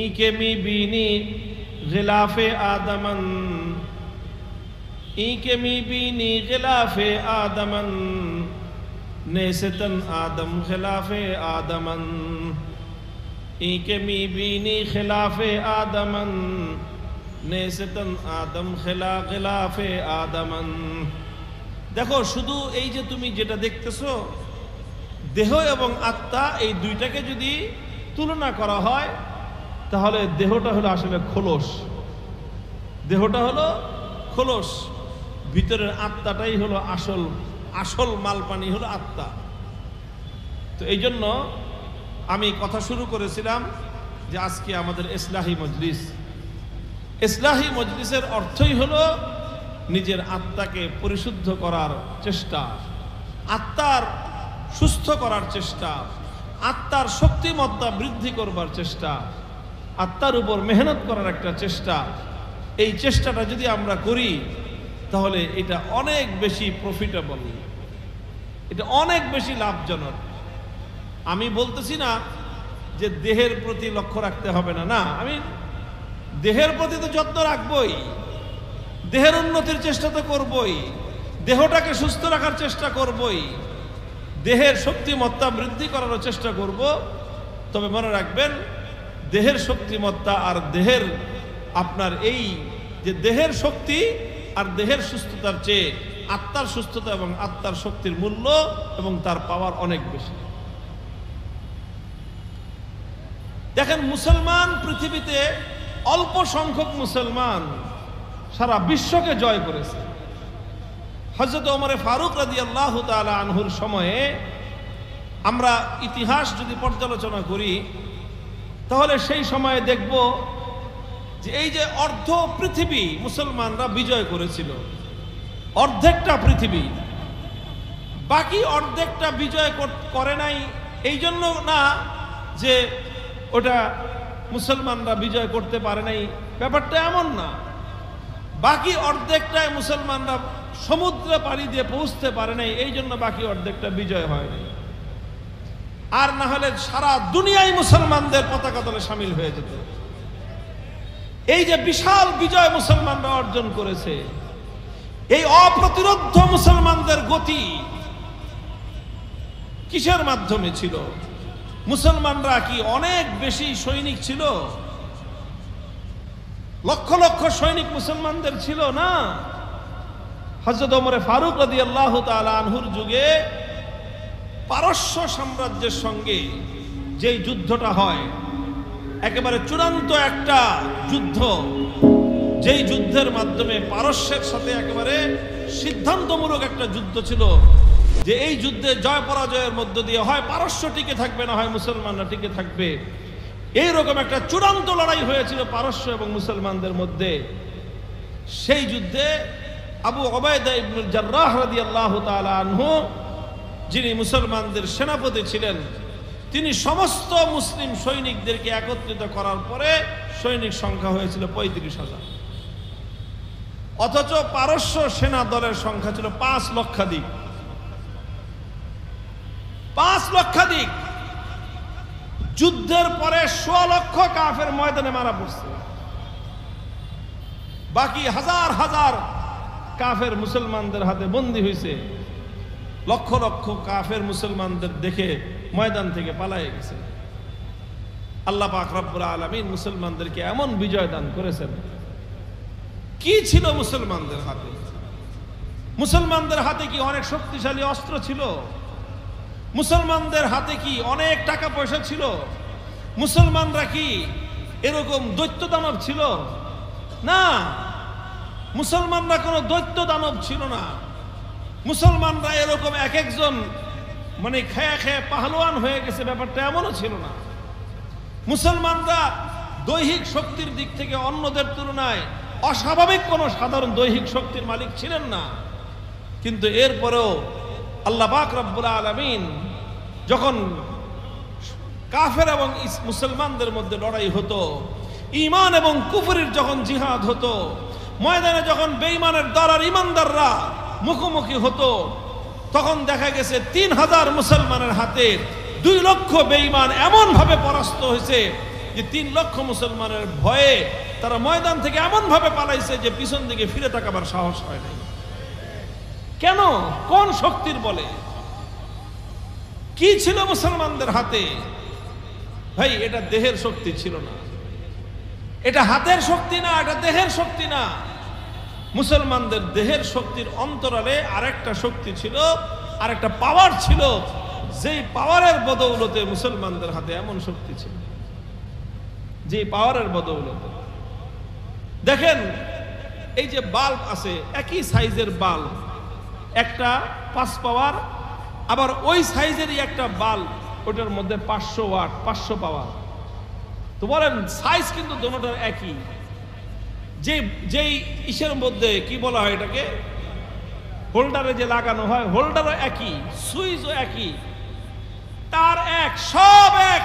ইকে মি বিনি গিলাফে আদমান, ইকে মি বিনি গিলাফে আদমান, নেসতন আদম খিলাফে আদমান, ইকে মি বিনি খিলাফে আদমান, নেসতন আদম খিলাফে আদমান। দেখো, শুধু এই যে তুমি যেটা দেখতেছো, দেহ এবং আত্মা, এই দুইটাকে যদি তুলনা করা হয়, তাহলে দেহটা হলো আসলে খোলস, দেহটা হলো খোলস, ভিতরের আত্মাটাই হলো আসল মালপানি হলো আত্মা। তো এই জন্য আমি কথা শুরু করেছিলাম যে আজকে আমাদের ইসলাহি মজলিস, ইসলাহি মজলিসের অর্থই হলো নিজের আত্মাকে পরিশুদ্ধ করার চেষ্টা, আত্মার সুস্থ করার চেষ্টা, আত্মার শক্তিমত্তা বৃদ্ধি করবার চেষ্টা, আত্মার উপর মেহনত করার একটা চেষ্টা। এই চেষ্টাটা যদি আমরা করি, তাহলে এটা অনেক বেশি প্রফিটেবল, এটা অনেক বেশি লাভজনক। আমি বলতেছি না যে দেহের প্রতি লক্ষ্য রাখতে হবে না, না, আমি দেহের প্রতি তো যত্ন রাখবই, দেহের উন্নতির চেষ্টা তো করবই, দেহটাকে সুস্থ রাখার চেষ্টা করবই, দেহের শক্তিমত্তা বৃদ্ধি করার চেষ্টা করব। তবে মনে রাখবেন, দেহের শক্তিমত্তা আর দেহের আপনার এই যে দেহের শক্তি আর দেহের সুস্থতার চেয়ে আত্মার সুস্থতা এবং আত্মার শক্তির মূল্য এবং তার পাওয়ার অনেক বেশি। দেখেন, মুসলমান পৃথিবীতে অল্প সংখ্যক মুসলমান সারা বিশ্বকে জয় করেছে। হযরত ওমর ফারুক রাদিয়াল্লাহু তাআলা আনহুর সময়ে আমরা ইতিহাস যদি পর্যালোচনা করি তাহলে সেই সময়ে দেখব যে এই যে অর্ধ পৃথিবী মুসলমানরা বিজয় করেছিল, অর্ধেকটা পৃথিবী, বাকি অর্ধেকটা বিজয় করে নাই এই জন্য না যে ওটা মুসলমানরা বিজয় করতে পারে নাই, ব্যাপারটা এমন না। বাকি অর্ধেকটায় মুসলমানরা সমুদ্র পাড়ি দিয়ে পৌঁছতে পারে নাই এই জন্য বাকি অর্ধেকটা বিজয় হয় নাই। আর না হলে সারা দুনিয়ায় মুসলমানদের পতাকা তলে শামিল হয়ে যেত। এই যে বিশাল বিজয় মুসলমানরা অর্জন করেছে, এই অপ্রতিরোধ্য মুসলমানদের গতি কিসের মাধ্যমে ছিল? মুসলমানরা কি অনেক বেশি সৈনিক ছিল? লক্ষ লক্ষ সৈনিক মুসলমানদের ছিল না। হযরত ওমর ফারুক রাদিয়াল্লাহু তাআলা আনহুর যুগে পারস্য সাম্রাজ্যের সঙ্গে যেই যুদ্ধটা হয়, একেবারে চূড়ান্ত একটা যুদ্ধ, যেই যুদ্ধের মাধ্যমে পারস্যের সাথে একেবারে সিদ্ধান্তমূলক একটা যুদ্ধ ছিল যে এই যুদ্ধে জয় পরাজয়ের মধ্য দিয়ে হয় পারস্য টিকে থাকবে না হয় মুসলমানরা টিকে থাকবে। এইরকম একটা চূড়ান্ত লড়াই হয়েছিল পারস্য এবং মুসলমানদের মধ্যে। সেই যুদ্ধে আবু উবাইদা ইবনুল জাররাহ রাদিয়াল্লাহু তাআলা আনহু, যিনি মুসলমানদের সেনাপতি ছিলেন, তিনি সমস্ত মুসলিম সৈনিকদেরকে একত্রিত করার পরে সৈনিক সংখ্যা হয়েছিল ৩৫,০০০, অথচ পারস্য সেনা দলের সংখ্যা ছিল ৫ লক্ষাধিক। ৫ লক্ষাধিক। যুদ্ধের পরে ১৬ লক্ষ কাফের ময়দানে মারা পড়ছে, বাকি হাজার হাজার কাফের মুসলমানদের হাতে বন্দী হয়েছে। লক্ষ লক্ষ কাফের মুসলমানদের দেখে ময়দান থেকে পালায়ে গেছে। আল্লাহ পাক রব্বুল আলামিন মুসলমানদেরকে এমন বিজয় দান করেছেন। কি ছিল মুসলমানদের হাতে? মুসলমানদের হাতে কি অনেক শক্তিশালী অস্ত্র ছিল? মুসলমানদের হাতে কি অনেক টাকা পয়সা ছিল? মুসলমানরা কি এরকম দৈত্য দানব ছিল? না, মুসলমানরা কোনো দৈত্য দানব ছিল না। মুসলমানরা এরকম এক একজন মানে খেয়ে খেয়ে পাহলোয়ান হয়ে গেছে, ব্যাপারটা এমনও ছিল না। মুসলমানরা দৈহিক শক্তির দিক থেকে অন্যদের তুলনায় অস্বাভাবিক কোনো সাধারণ দৈহিক শক্তির মালিক ছিলেন না। কিন্তু এরপরেও আল্লাহ পাক রব্বুল আলামিন যখন কাফের এবং মুসলমানদের মধ্যে লড়াই হতো, ঈমান এবং কুফরের যখন জিহাদ হতো, ময়দানে যখন বেঈমানের দল আর ঈমানদাররা মুখোমুখি হতো, তখন দেখা গেছে ৩,০০০ মুসলমানের হাতে ২ লক্ষ বেঈমান এমন ভাবে পরাস্ত হয়েছে যে ৩ লক্ষ মুসলমানের ভয়ে তারা ময়দান থেকে এমন ভাবে পালাইছে যে পিছন দিকে ফিরে তাকাবার সাহস হয় নাই। কেন? কোন শক্তির বলে? কি ছিল মুসলমানদের হাতে? ভাই, এটা দেহের শক্তি ছিল না, এটা হাতের শক্তি না, এটা দেহের শক্তি না। মুসলমানদের দেহের শক্তির অন্তরালে আরেকটা শক্তি ছিল, আরেকটা পাওয়ার ছিল, যেই পাওয়ারের বদৌলতে মুসলমানদের হাতে এমন শক্তি ছিল, যে পাওয়ারের বদৌলতে। দেখেন, এই যে বাল্ব আছে, একই সাইজের বাল্ব, একটা 5 পাওয়ার, আবার ওই সাইজেরই একটা বাল্ব, ওটার মধ্যে 500 ওয়াট, 500 পাওয়ার। তো বলেন, সাইজ কিন্তু দুটোটার একই। যেই ইসের মধ্যে কি বলা হয় এটাকে, হোল্ডারে যে লাগানো হয়, হোল্ডারও একই, সুইচও একই, তার এক, সব এক।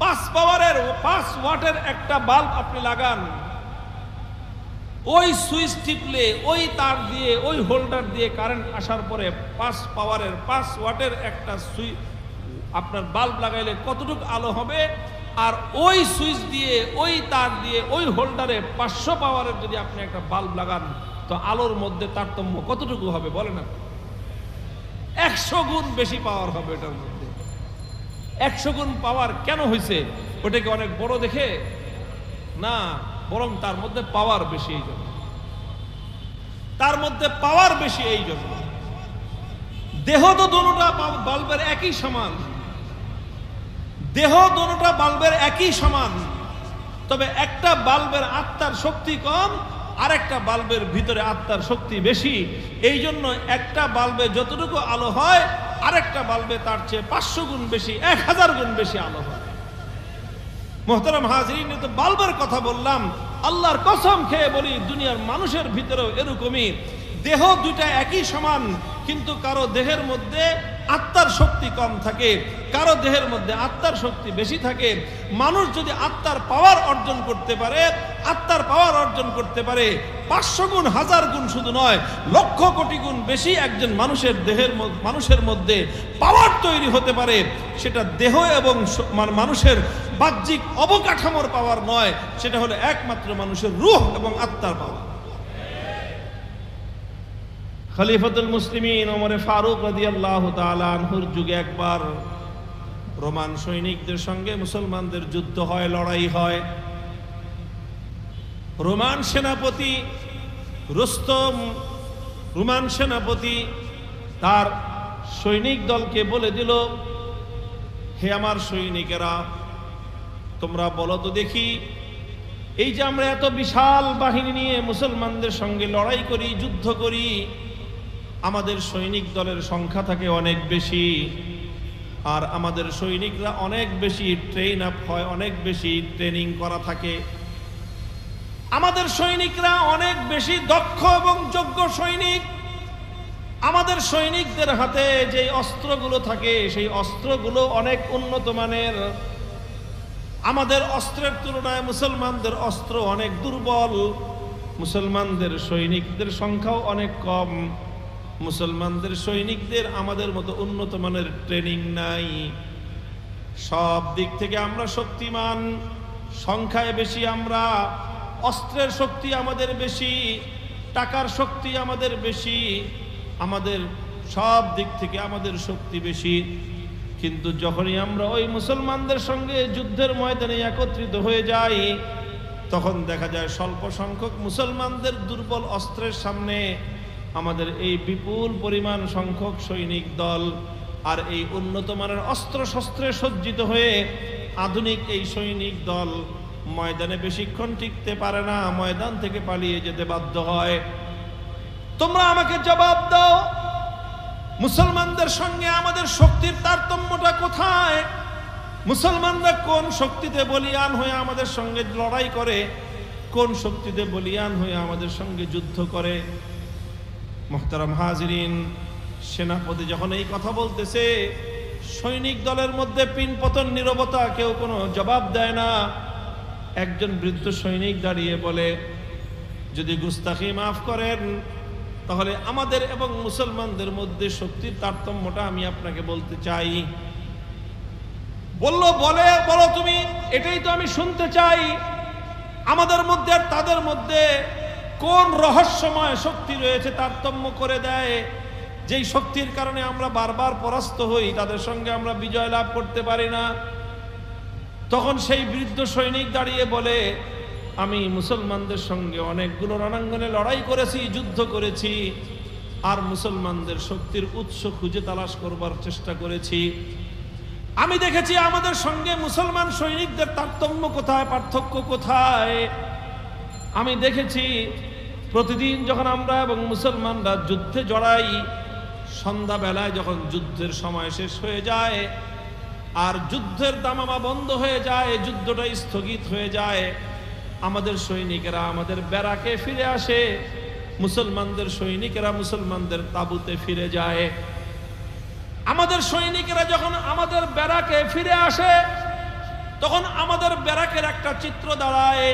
5 পাওয়ারের 5 ওয়াটের একটা বাল্ব আপনি লাগান, ওই সুইচ টিপলে ওই তার দিয়ে ওই হোল্ডার দিয়ে কারেন্ট আসার পরে 5 পাওয়ারের 5 ওয়াটের একটা সুইচ আপনার বাল্ব লাগাইলে কতটুকু আলো হবে, আর ওই সুইচ দিয়ে ওই তার দিয়ে ওই হোল্ডারে 500 পাওয়ারের যদি আপনি একটা বাল্ব লাগান, তো আলোর মধ্যে তারতম্য কতটুকু হবে বলেন না? 100 গুণ বেশি পাওয়ার হবে এটার মধ্যে। 100 গুণ পাওয়ার কেন হয়েছে? ওটাকে অনেক বড় দেখে না, বরং তার মধ্যে পাওয়ার বেশি, এই জন্য তার মধ্যে পাওয়ার বেশি। এই জন্য দেহ তো দুটোটা বাল্বের একই সমান, দেহ দুটোটা বাল্বের একই সমান, তবে একটা বাল্বের আত্মার শক্তি কম, আরেকটা বাল্বের ভিতরে আত্মার শক্তি বেশি। এই জন্য একটা বাল্বে যতটুকু আলো হয় আরেকটা বাল্বে তার চেয়ে 500 গুণ বেশি, 1000 গুণ বেশি আলো হয়। মোহতারাম হাজরিন, তো বাল্বের কথা বললাম, আল্লাহর কসম খেয়ে বলি দুনিয়ার মানুষের ভিতরেও এরকমই। দেহ দুইটা একই সমান, কিন্তু কারো দেহের মধ্যে আত্মার শক্তি কম থাকে, কারো দেহের মধ্যে আত্মার শক্তি বেশি থাকে। মানুষ যদি আত্মার পাওয়ার অর্জন করতে পারে, আত্মার পাওয়ার অর্জন করতে পারে 500 গুণ, 1000 গুণ শুধু নয়, লক্ষ কোটি গুণ বেশি একজন মানুষের মধ্যে পাওয়ার তৈরি হতে পারে। সেটা দেহ এবং মানুষের বাহ্যিক অবকাঠামোর পাওয়ার নয়, সেটা হলো একমাত্র মানুষের রূহ এবং আত্মার পাওয়ার। খলিফাতুল মুসলিমিন ওমরে ফারুক রাদিয়াল্লাহু তাআলা আনহুর যুগে একবার রোমান সৈনিকদের সঙ্গে মুসলমানদের যুদ্ধ হয়, লড়াই হয়। রোমান সেনাপতি রুস্তম, রোমান সেনাপতি তার সৈনিক দলকে বলে দিল, হে আমার সৈনিকেরা, তোমরা বলো তো দেখি, এই যে আমরা এত বিশাল বাহিনী নিয়ে মুসলমানদের সঙ্গে লড়াই করি, যুদ্ধ করি, আমাদের সৈনিক দলের সংখ্যা থাকে অনেক বেশি, আর আমাদের সৈনিকরা অনেক বেশি ট্রেন আপ হয়, অনেক বেশি ট্রেনিং করা থাকে, আমাদের সৈনিকরা অনেক বেশি দক্ষ এবং যোগ্য সৈনিক। আমাদের সৈনিকদের হাতে যে অস্ত্রগুলো থাকে সেই অস্ত্রগুলো অনেক উন্নত মানের। আমাদের অস্ত্রের তুলনায় মুসলমানদের অস্ত্র অনেক দুর্বল, মুসলমানদের সৈনিকদের সংখ্যাও অনেক কম, মুসলমানদের সৈনিকদের আমাদের মতো উন্নত মানের ট্রেনিং নাই। সব দিক থেকে আমরা শক্তিমান, সংখ্যায় বেশি আমরা, অস্ত্রের শক্তি আমাদের বেশি, টাকার শক্তি আমাদের বেশি, আমাদের সব দিক থেকে আমাদের শক্তি বেশি। কিন্তু যখনই আমরা ওই মুসলমানদের সঙ্গে যুদ্ধের ময়দানে একত্রিত হয়ে যাই, তখন দেখা যায় স্বল্প সংখ্যক মুসলমানদের দুর্বল অস্ত্রের সামনে আমাদের এই বিপুল পরিমাণ সংখ্যক সৈনিক দল আর এই উন্নত মানের অস্ত্র শস্ত্রে সজ্জিত হয়ে আধুনিক এই সৈনিক দল ময়দানে বেশিক্ষণ টিকতে পারে না, ময়দান থেকে পালিয়ে যেতে বাধ্য হয়। তোমরা আমাকে জবাব দাও, মুসলমানদের সঙ্গে আমাদের শক্তির তারতম্যটা কোথায়? মুসলমানরা কোন শক্তিতে বলিয়ান হয়ে আমাদের সঙ্গে লড়াই করে, কোন শক্তিতে বলিয়ান হয়ে আমাদের সঙ্গে যুদ্ধ করে? মুহতারাম হাজিরিন, সেনাপতি যখন এই কথা বলতেছে, সৈনিক দলের মধ্যে পিনপতন, নীরবতা, কেউ কোনো জবাব দেয় না। একজন বৃদ্ধ সৈনিক দাঁড়িয়ে বলে, যদি গুস্তাখি মাফ করেন তাহলে আমাদের এবং মুসলমানদের মধ্যে শক্তির তারতম্যটা আমি আপনাকে বলতে চাই। বলো তুমি, এটাই তো আমি শুনতে চাই। আমাদের মধ্যে আর তাদের মধ্যে কোন রহস্যময় শক্তি রয়েছে তারতম্য করে দেয়, যেই শক্তির কারণে আমরা বারবার পরাস্ত হই, তাদের সঙ্গে আমরা বিজয় লাভ করতে পারি না? তখন সেই বৃদ্ধ সৈনিক দাঁড়িয়ে বলে, আমি মুসলমানদের সঙ্গে অনেকগুলো রণাঙ্গনে লড়াই করেছি, যুদ্ধ করেছি, আর মুসলমানদের শক্তির উৎস খুঁজে তালাশ করবার চেষ্টা করেছি। আমি দেখেছি আমাদের সঙ্গে মুসলমান সৈনিকদের তারতম্য কোথায়, পার্থক্য কোথায়। আমি দেখেছি প্রতিদিন যখন আমরা এবং মুসলমানরা যুদ্ধে জড়াই, সন্ধ্যাবেলায় যখন যুদ্ধের সময় শেষ হয়ে যায় আর যুদ্ধের দামামা বন্ধ হয়ে যায়, যুদ্ধটা স্থগিত হয়ে যায়, আমাদের সৈনিকেরা আমাদের ব্যারাকে ফিরে আসে, মুসলমানদের সৈনিকেরা মুসলমানদের তাঁবুতে ফিরে যায়। আমাদের সৈনিকেরা যখন আমাদের ব্যারাকে ফিরে আসে, তখন আমাদের ব্যারাকের একটা চিত্র দাঁড়ায়,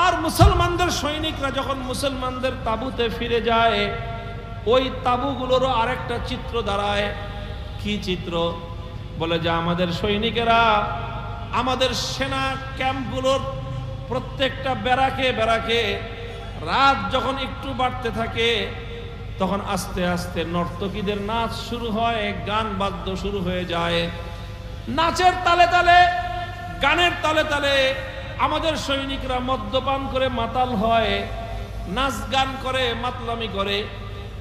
আর মুসলমানদের সৈনিকরা যখন মুসলমানদের তাঁবুতে ফিরে যায়, ওই তাঁবুগুলোরও আরেকটা চিত্র দাঁড়ায়। কি চিত্র? বলে যে আমাদের সৈনিকেরা আমাদের সেনা ক্যাম্পগুলোর প্রত্যেকটা ব্যারাকে ব্যারাকে রাত যখন একটু বাড়তে থাকে, তখন আস্তে আস্তে নর্তকীদের নাচ শুরু হয়, গান বাদ্য শুরু হয়ে যায়। নাচের তালে তালে, গানের তালে তালে আমাদের সৈনিকরা মদ্যপান করে মাতাল হয়, নাচ গান করে, মাতলামি করে।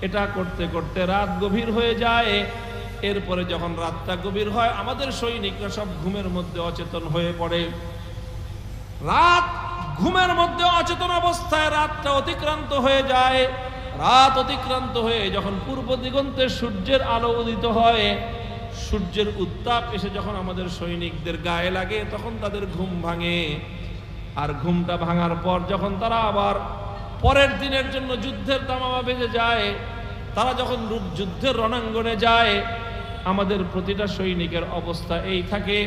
এটা করতে করতে রাত গভীর হয়ে যায়। এরপরে যখন রাতটা গভীর হয়, আমাদের সৈনিকরা সব ঘুমের মধ্যে অচেতন হয়ে পড়ে। রাত ঘুমের মধ্যে অচেতন অবস্থায় রাতটা অতিক্রান্ত হয়ে যায়। রাত অতিক্রান্ত হয়ে যখন পূর্ব দিগন্তে সূর্যের আলো উদিত হয়, সূর্যের উত্তাপ এসে যখন আমাদের সৈনিকদের গায়ে লাগে, তখন তাদের ঘুম ভাঙে। আর ঘুমটা ভাঙার পর যখন তারা আবার পরের দিনের জন্য যুদ্ধের দামামা বেজে যায়, তারা যখন যুদ্ধের রণাঙ্গনে যায়, আমাদের প্রতিটা সৈনিকের অবস্থা এই থাকে,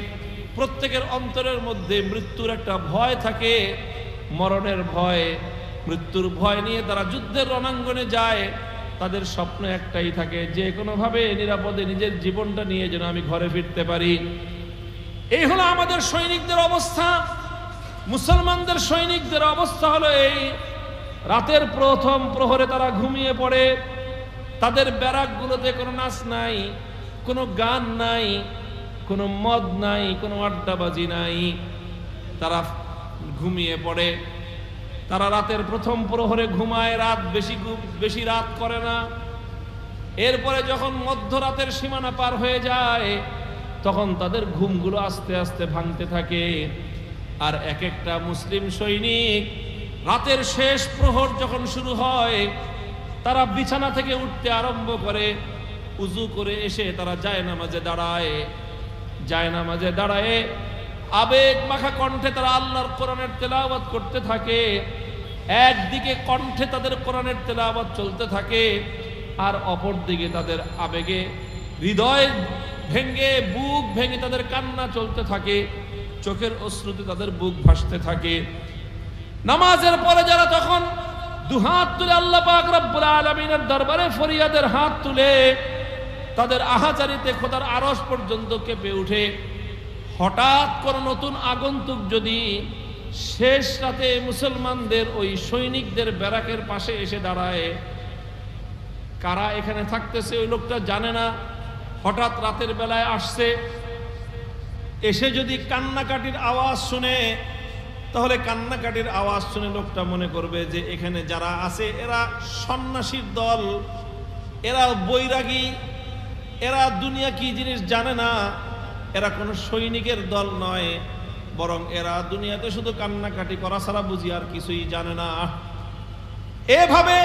প্রত্যেকের অন্তরের মধ্যে মৃত্যুর একটা ভয় থাকে, মরণের ভয়, মৃত্যুর ভয় নিয়ে তারা যুদ্ধের রণাঙ্গনে যায়। তাদের স্বপ্ন একটাই থাকে, যে কোনোভাবে নিরাপদে নিজের জীবনটা নিয়ে যেন আমি ঘরে ফিরতে পারি। এই হলো আমাদের সৈনিকদের অবস্থা। মুসলমানদের সৈনিকদের অবস্থা হলো এই, রাতের প্রথম প্রহরে তারা ঘুমিয়ে পড়ে। তাদের ব্যারাকগুলোতে কোনো নাচ নাই, কোনো গান নাই, কোনো মদ নাই, কোনো আড্ডাবাজি নাই, তারা ঘুমিয়ে পড়ে। তারা রাতের প্রথম প্রহরে ঘুমায়, রাত বেশি রাত করে না। এরপরে যখন মধ্যরাতের সীমানা পার হয়ে যায়, তখন তাদের ঘুমগুলো আস্তে আস্তে ভাঙতে থাকে। আর এক একটা মুসলিম সৈনিক রাতের শেষ প্রহর যখন শুরু হয়, তারা বিছানা থেকে উঠতে আরম্ভ করে। উজু করে এসে তারা জায়নামাজে দাঁড়ায়। জায়নামাজে দাঁড়ায় আবেগ মাখা কণ্ঠে তারা আল্লাহর কোরআনের তেলাওয়াত করতে থাকে। একদিকে কণ্ঠে তাদের কোরআনের তেলাওয়াত চলতে থাকে, আর অপর দিকে তাদের আবেগে হৃদয় ভেঙে, বুক ভেঙে তাদের কান্না চলতে থাকে। চোখের অশ্রুতে তাদের বুক ভাসতে থাকে। নামাজের পরে যারা তখন দুহাত তুলে আল্লাহ পাক রব্বুল আলামিনের দরবারে ফরিয়াদের হাত তুলে, তাদের আহাজারিতে খোদার আরশ পর্যন্ত কেঁপে উঠে। হঠাৎ কোনো নতুন আগন্তুক যদি শেষ রাতে মুসলমানদের ওই সৈনিকদের ব্যারাকের পাশে এসে দাঁড়ায়, কারা এখানে থাকতেছে ওই লোকটা জানে না, হঠাৎ রাতের বেলায় আসছে, এসে যদি কান্নাকাটির আওয়াজ শুনে, তাহলে কান্নাকাটির আওয়াজ শুনে লোকটা মনে করবে যে এখানে যারা আছে এরা সন্ন্যাসীর দল, এরা বৈরাগী, এরা দুনিয়া কি জিনিস জানে না, এরা কোনো সৈনিকের দল নয়, বরং এরা দুনিয়াতে শুধু কান্নাকাটি করা ছাড়া বুঝি আর কিছুই জানে না। এভাবে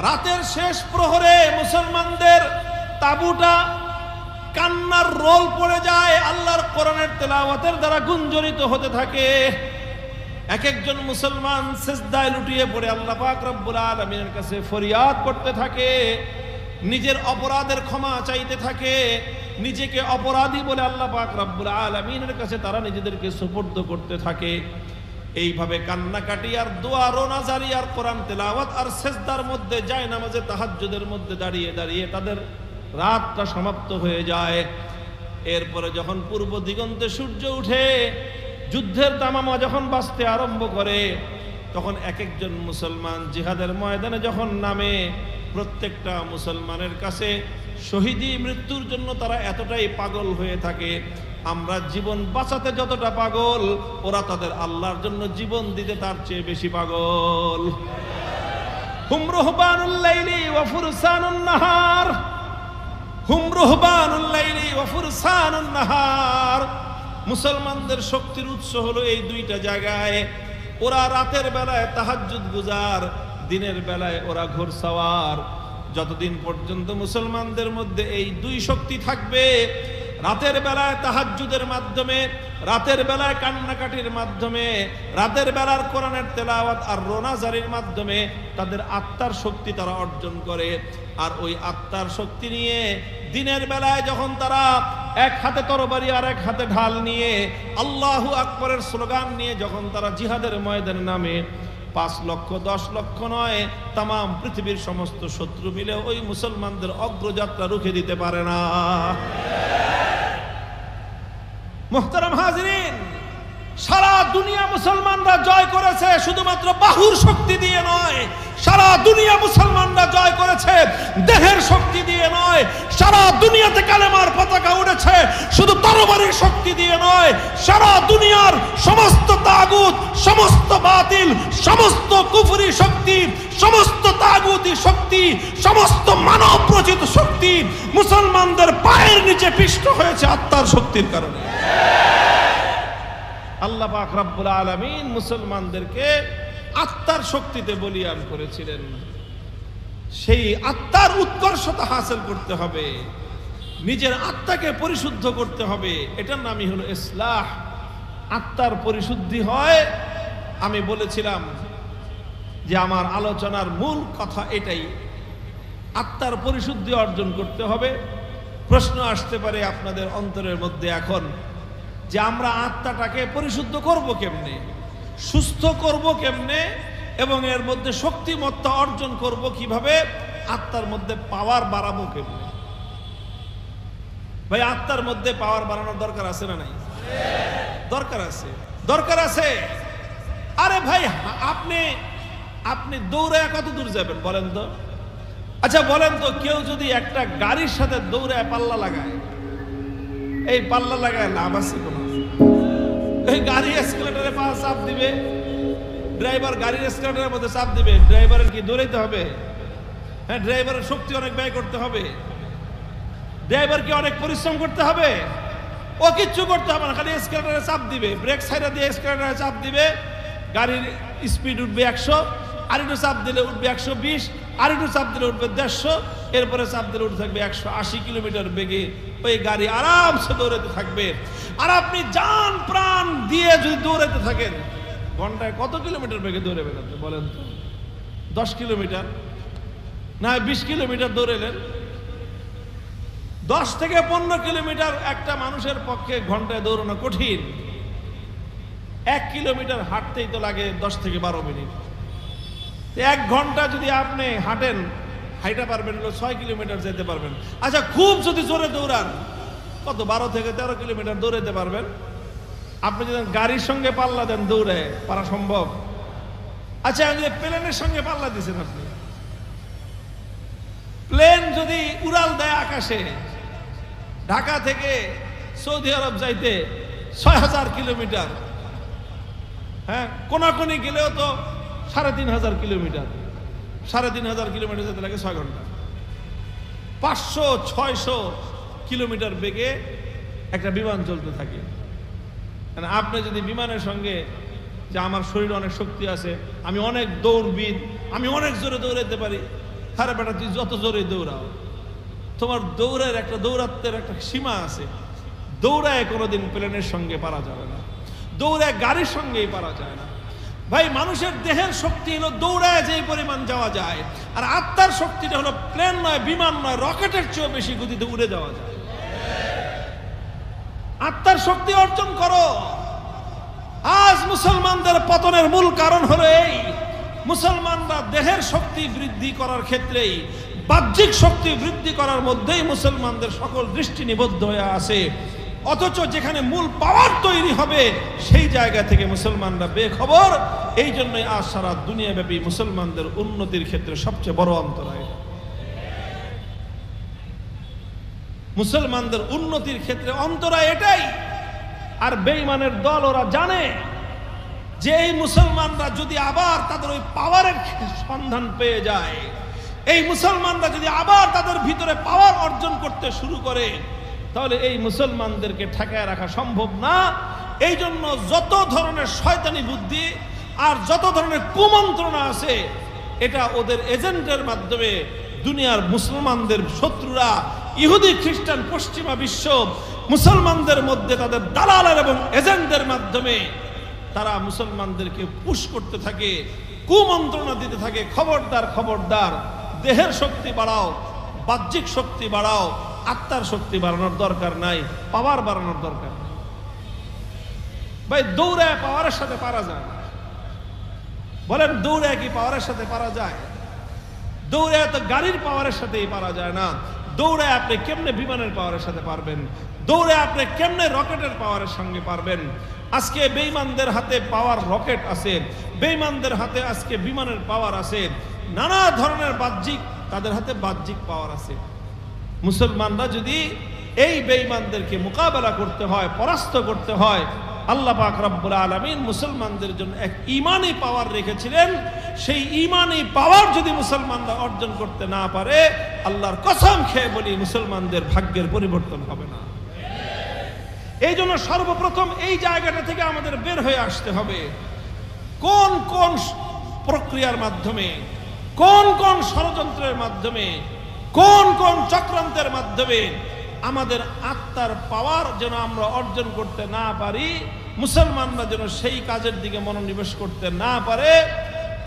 রাতের শেষ প্রহরে মুসলমানদের তাঁবুটা কান্নার রোল পড়ে যায়, আল্লাহর কোরআনের তেলাওয়াতের দ্বারা গুঞ্জরিত হতে থাকে। এক একজন মুসলমান সিজদায় লুটিয়ে পড়ে আল্লাহ পাক রব্বুল আলামিনের কাছে ফরিয়াদ করতে থাকে, নিজের অপরাধের ক্ষমা চাইতে থাকে, নিজেকে অপরাধী বলে আল্লাহ পাক রব্বুল আলামিনের কাছে তারা নিজেদেরকে সুপর্দ করতে থাকে। এইভাবে কান্নাকাটি আর দোয়া রোনাজারি আর কোরআন তেলাওয়াত আর সিজদার মধ্যে, জায়নামাজে তাহাজ্জুদের মধ্যে দাঁড়িয়ে দাঁড়িয়ে তাদের রাতটা সমাপ্ত হয়ে যায়। এরপরে যখন পূর্ব দিগন্তে সূর্য উঠে, যুদ্ধের দামামা যখন বাজতে আরম্ভ করে, তখন এক একজন মুসলমান জিহাদের ময়দানে যখন নামে, প্রত্যেকটা মুসলমানের কাছে শহীদি মৃত্যুর জন্য তারা এতটাই পাগল হয়ে থাকে। আমরা জীবন বাঁচাতে যতটা পাগল, ওরা তাদের আল্লাহর জন্য জীবন দিতে তার চেয়ে বেশি পাগল। হুম রুহবানুল লাইলি ওয়া ফুরসানুন নাহার, হুম রুহবানুল লাইলি ওয়া ফুরসানুন নাহার। মুসলমানদের শক্তির উৎস হলো এই দুইটা জায়গায়। ওরা রাতের বেলায় তাহাজ্জুদ গুজার, দিনের বেলায় ওরা ঘোড়সাওয়ার। যতদিন পর্যন্ত মুসলমানদের মধ্যে এই দুই শক্তি থাকবে, রাতের বেলায় তাহাজ্জুদের মাধ্যমে, রাতের বেলায় কান্নাকাটির মাধ্যমে, রাতের বেলার কোরআনের তেলাওয়াত আর রোনাজারির মাধ্যমে তাদের আত্মার শক্তি তারা অর্জন করে। আর ওই আত্মার শক্তি নিয়ে দিনের বেলায় যখন তারা এক হাতে তরবারি আর এক হাতে ঢাল নিয়ে আল্লাহু আকবরের স্লোগান নিয়ে যখন তারা জিহাদের ময়দানে নামে, 5 লক্ষ 10 লক্ষ নয়, তাম পৃথিবীর সমস্ত শত্রু মিলে ওই মুসলমানদের অগ্রযাত্রা রুখে দিতে পারে না। মুহতারাম হাজিরিন, সারা দুনিয়া মুসলমানরা জয় করেছে শুধুমাত্র বাহুর শক্তি দিয়ে নয়, সারা দুনিয়া মুসলমানরা জয় করেছে দেহের শক্তি দিয়ে নয়, সারা দুনিয়াতে কালেমার পতাকা উড়েছে শুধু তরবারির শক্তি দিয়ে নয়, সারা দুনিয়ার সমস্ত তাগুত, সমস্ত বাতিল, সমস্ত কুফরি শক্তি, সমস্ত তাগুতি শক্তি, সমস্ত মানব রচিত শক্তি মুসলমানদের পায়ের নিচে পিষ্ট হয়েছে আত্মার শক্তির কারণে। আল্লাহ পাক রব্বুল আলামিন মুসলমানদেরকে আত্মার শক্তিতে বলীয়ান করেছিলেন। সেই আত্মার উৎকর্ষতা হাসিল করতে হবে, নিজের আত্মাকে পরিশুদ্ধ করতে হবে, এটার নামই হলো ইসলাহ। আত্মার পরিশুদ্ধি হয়, আমি বলেছিলাম যে আমার আলোচনার মূল কথা এটাই, আত্মার পরিশুদ্ধি অর্জন করতে হবে। প্রশ্ন আসতে পারে আপনাদের অন্তরের মধ্যে এখন যে আমরা আত্মাটাকে পরিশুদ্ধ করব কেমনে, সুস্থ করব কেমনে, এবং এর মধ্যে শক্তিমত্তা অর্জন করব কিভাবে, আত্মার মধ্যে পাওয়ার বাড়াবো কেমনে? ভাই, আত্মার মধ্যে পাওয়ার বাড়ানোর দরকার আছে না নাই? দরকার আছে, দরকার আছে। আরে ভাই, আপনি দৌড়ায় কত দূর যাবেন বলেন তো? আচ্ছা বলেন তো, কেউ যদি একটা গাড়ির সাথে দৌড়ায় পাল্লা লাগায়, এই পাল্লা লাগায় লাভ আছে কোনো? এই গাড়ি এসকেলেটরে পা চাপ দিবে, ড্রাইভার গাড়ির এসকেলেটরের মধ্যে চাপ দিবে, ড্রাইভারের কি দৌড়াইতে হবে? হ্যাঁ, ড্রাইভারের শক্তি অনেক ব্যয় করতে হবে, ড্রাইভারকে অনেক পরিশ্রম করতে হবে। ও কিচ্ছু করতে হবে না, খালি এসকেলেটরে চাপ দিবে, ব্রেক সাইডে দিয়ে এসকেলেটরে চাপ দিবে, গাড়ির স্পিড উঠবে 100, আর একটু চাপ দিলে উঠবে 120, আর একটু চাপ দিলে উঠবে 150, এরপরে চাপ দিলে উঠে থাকবে 180 কিলোমিটার বেগে। ওই গাড়ি আরামসে দৌড়াতে থাকবে। আর আপনি জান প্রাণ দিয়ে যদি দৌড়াতে থাকেন, ঘন্টায় কত কিলোমিটার বেগে দৌড়াবেন আপনি বলেন তো? 10 কিলোমিটার না 20 কিলোমিটার দৌড়ালেন। 10 থেকে 15 কিলোমিটার একটা মানুষের পক্ষে ঘন্টায় দৌড়ানো কঠিন। 1 কিলোমিটার হাঁটতেই তো লাগে 10 থেকে 12 মিনিট। 1 ঘন্টা যদি আপনি হাঁটেন, হাইটা পারবেন 6 কিলোমিটার যেতে পারবেন। আচ্ছা, খুব যদি জোরে দৌড়ান, কত 12 থেকে 13 কিলোমিটার দৌড়াতে পারবেন। আপনি যদি গাড়ির সঙ্গে পাল্লা দেন, দৌড়ে পারা সম্ভব? আচ্ছা, যদি প্লেনের সঙ্গে পাল্লা দিয়েছেন, আপনি প্লেন যদি উড়াল দেয় আকাশে, ঢাকা থেকে সৌদি আরব যাইতে 6000 কিলোমিটার, হ্যাঁ কোনাকুনি গেলেও তো 3500 কিলোমিটার, 3500 কিলোমিটার যেতে লাগে 6 ঘন্টা। 500-600 কিলোমিটার বেগে একটা বিমান চলতে থাকে। আপনি যদি বিমানের সঙ্গে, যে আমার শরীরে অনেক শক্তি আছে, আমি অনেক দৌড়বিদ, আমি অনেক জোরে দৌড়াইতে পারি, আরে বেটা তুই যত জোরে দৌড়াও, তোমার দৌড়ের একটা দৌড়াত্মের একটা সীমা আছে। দৌড়ায় কোনোদিন প্লেনের সঙ্গে পারা যাবে না, দৌড়ায় গাড়ির সঙ্গেই পারা যায় না। ভাই, মানুষের দেহের শক্তি হলো দৌড়ায় যে পরিমাণ যাওয়া যায়, আর আত্মার শক্তিটা হলো প্লেন নয়, বিমান নয়, রকেটের চেয়েও বেশি গতিতে উড়ে যাওয়া যায়। আত্মার শক্তি অর্জন করো। আজ মুসলমানদের পতনের মূল কারণ হলো এই, মুসলমানরা দেহের শক্তি বৃদ্ধি করার ক্ষেত্রেই, বাহ্যিক শক্তি বৃদ্ধি করার মধ্যেই মুসলমানদের সকল দৃষ্টি নিবদ্ধ হয়ে আছে। অথচ যেখানে মূল পাওয়ার তৈরি হবে, সেই জায়গা থেকে মুসলমানরা বেখবর। এই জন্যই আজ সারা দুনিয়াব্যাপী মুসলমানদের উন্নতির ক্ষেত্রে সবচেয়ে বড় অন্তরায়। মুসলমানদের উন্নতির ক্ষেত্রে অন্তরায় এটাই। আর বেঈমানের দল ওরা জানে যে এই মুসলমানরা যদি আবার তাদের ওই পাওয়ারের সন্ধান পেয়ে যায়, এই মুসলমানরা যদি আবার তাদের ভিতরে পাওয়ার অর্জন করতে শুরু করে, তাহলে এই মুসলমানদেরকে ঠেকায় রাখা সম্ভব না। এই জন্য যত ধরনের শয়তানি বুদ্ধি আর যত ধরনের কুমন্ত্রণা আছে, এটা ওদের এজেন্টের মাধ্যমে দুনিয়ার মুসলমানদের শত্রুরা, ইহুদি খ্রিস্টান পশ্চিমা বিশ্ব, মুসলমানদের মধ্যে তাদের দালালের এবং এজেন্টদের মাধ্যমে তারা মুসলমানদেরকে পুশ করতে থাকে, কুমন্ত্রণা দিতে থাকে। খবরদার, খবরদার, দেহের শক্তি বাড়াও, বাহ্যিক শক্তি বাড়াও, আত্মার শক্তি বাড়ানোর দরকার নাই, পাওয়ার বাড়ানোর দরকার নাই। ভাই, দৌড়ায় পাওয়ারের সাথে পারা যায় না? বলেন, দৌড়ায় কি পাওয়ারের সাথে পারা যায়? দৌড়ায় তো গাড়ির পাওয়ারের সাথেই পারা যায় না। দৌড়ায় আপনি কেমনে বিমানের পাওয়ারের সাথে পারবেন? দৌড়ায় আপনি কেমনে রকেটের পাওয়ারের সঙ্গে পারবেন? আজকে বেঈমানদের হাতে পাওয়ার রকেট আছে, বেঈমানদের হাতে আজকে বিমানের পাওয়ার আছে, নানা ধরনের বাহ্যিক, তাদের হাতে বাহ্যিক পাওয়ার আছে। মুসলমানরা যদি এই বেঈমানদেরকে মোকাবেলা করতে হয়, পরাস্ত করতে হয়, আল্লাহ পাক রব্বুল আলামিন মুসলমানদের জন্য এক ঈমানি পাওয়ার রেখেছিলেন। সেই ঈমানি পাওয়ার যদি মুসলমানরা অর্জন করতে না পারে, আল্লাহর কসম খেয়ে বলি, মুসলমানদের ভাগ্যের পরিবর্তন হবে না। এই জন্য সর্বপ্রথম এই জায়গাটা থেকে আমাদের বের হয়ে আসতে হবে। কোন কোন প্রক্রিয়ার মাধ্যমে, কোন কোন ষড়যন্ত্রের মাধ্যমে, কোন কোন চক্রান্তের মাধ্যমে আমাদের আত্মার পাওয়ার যেন আমরা অর্জন করতে না পারি, মুসলমানরা যেন সেই কাজের দিকে মনোনিবেশ করতে না পারে,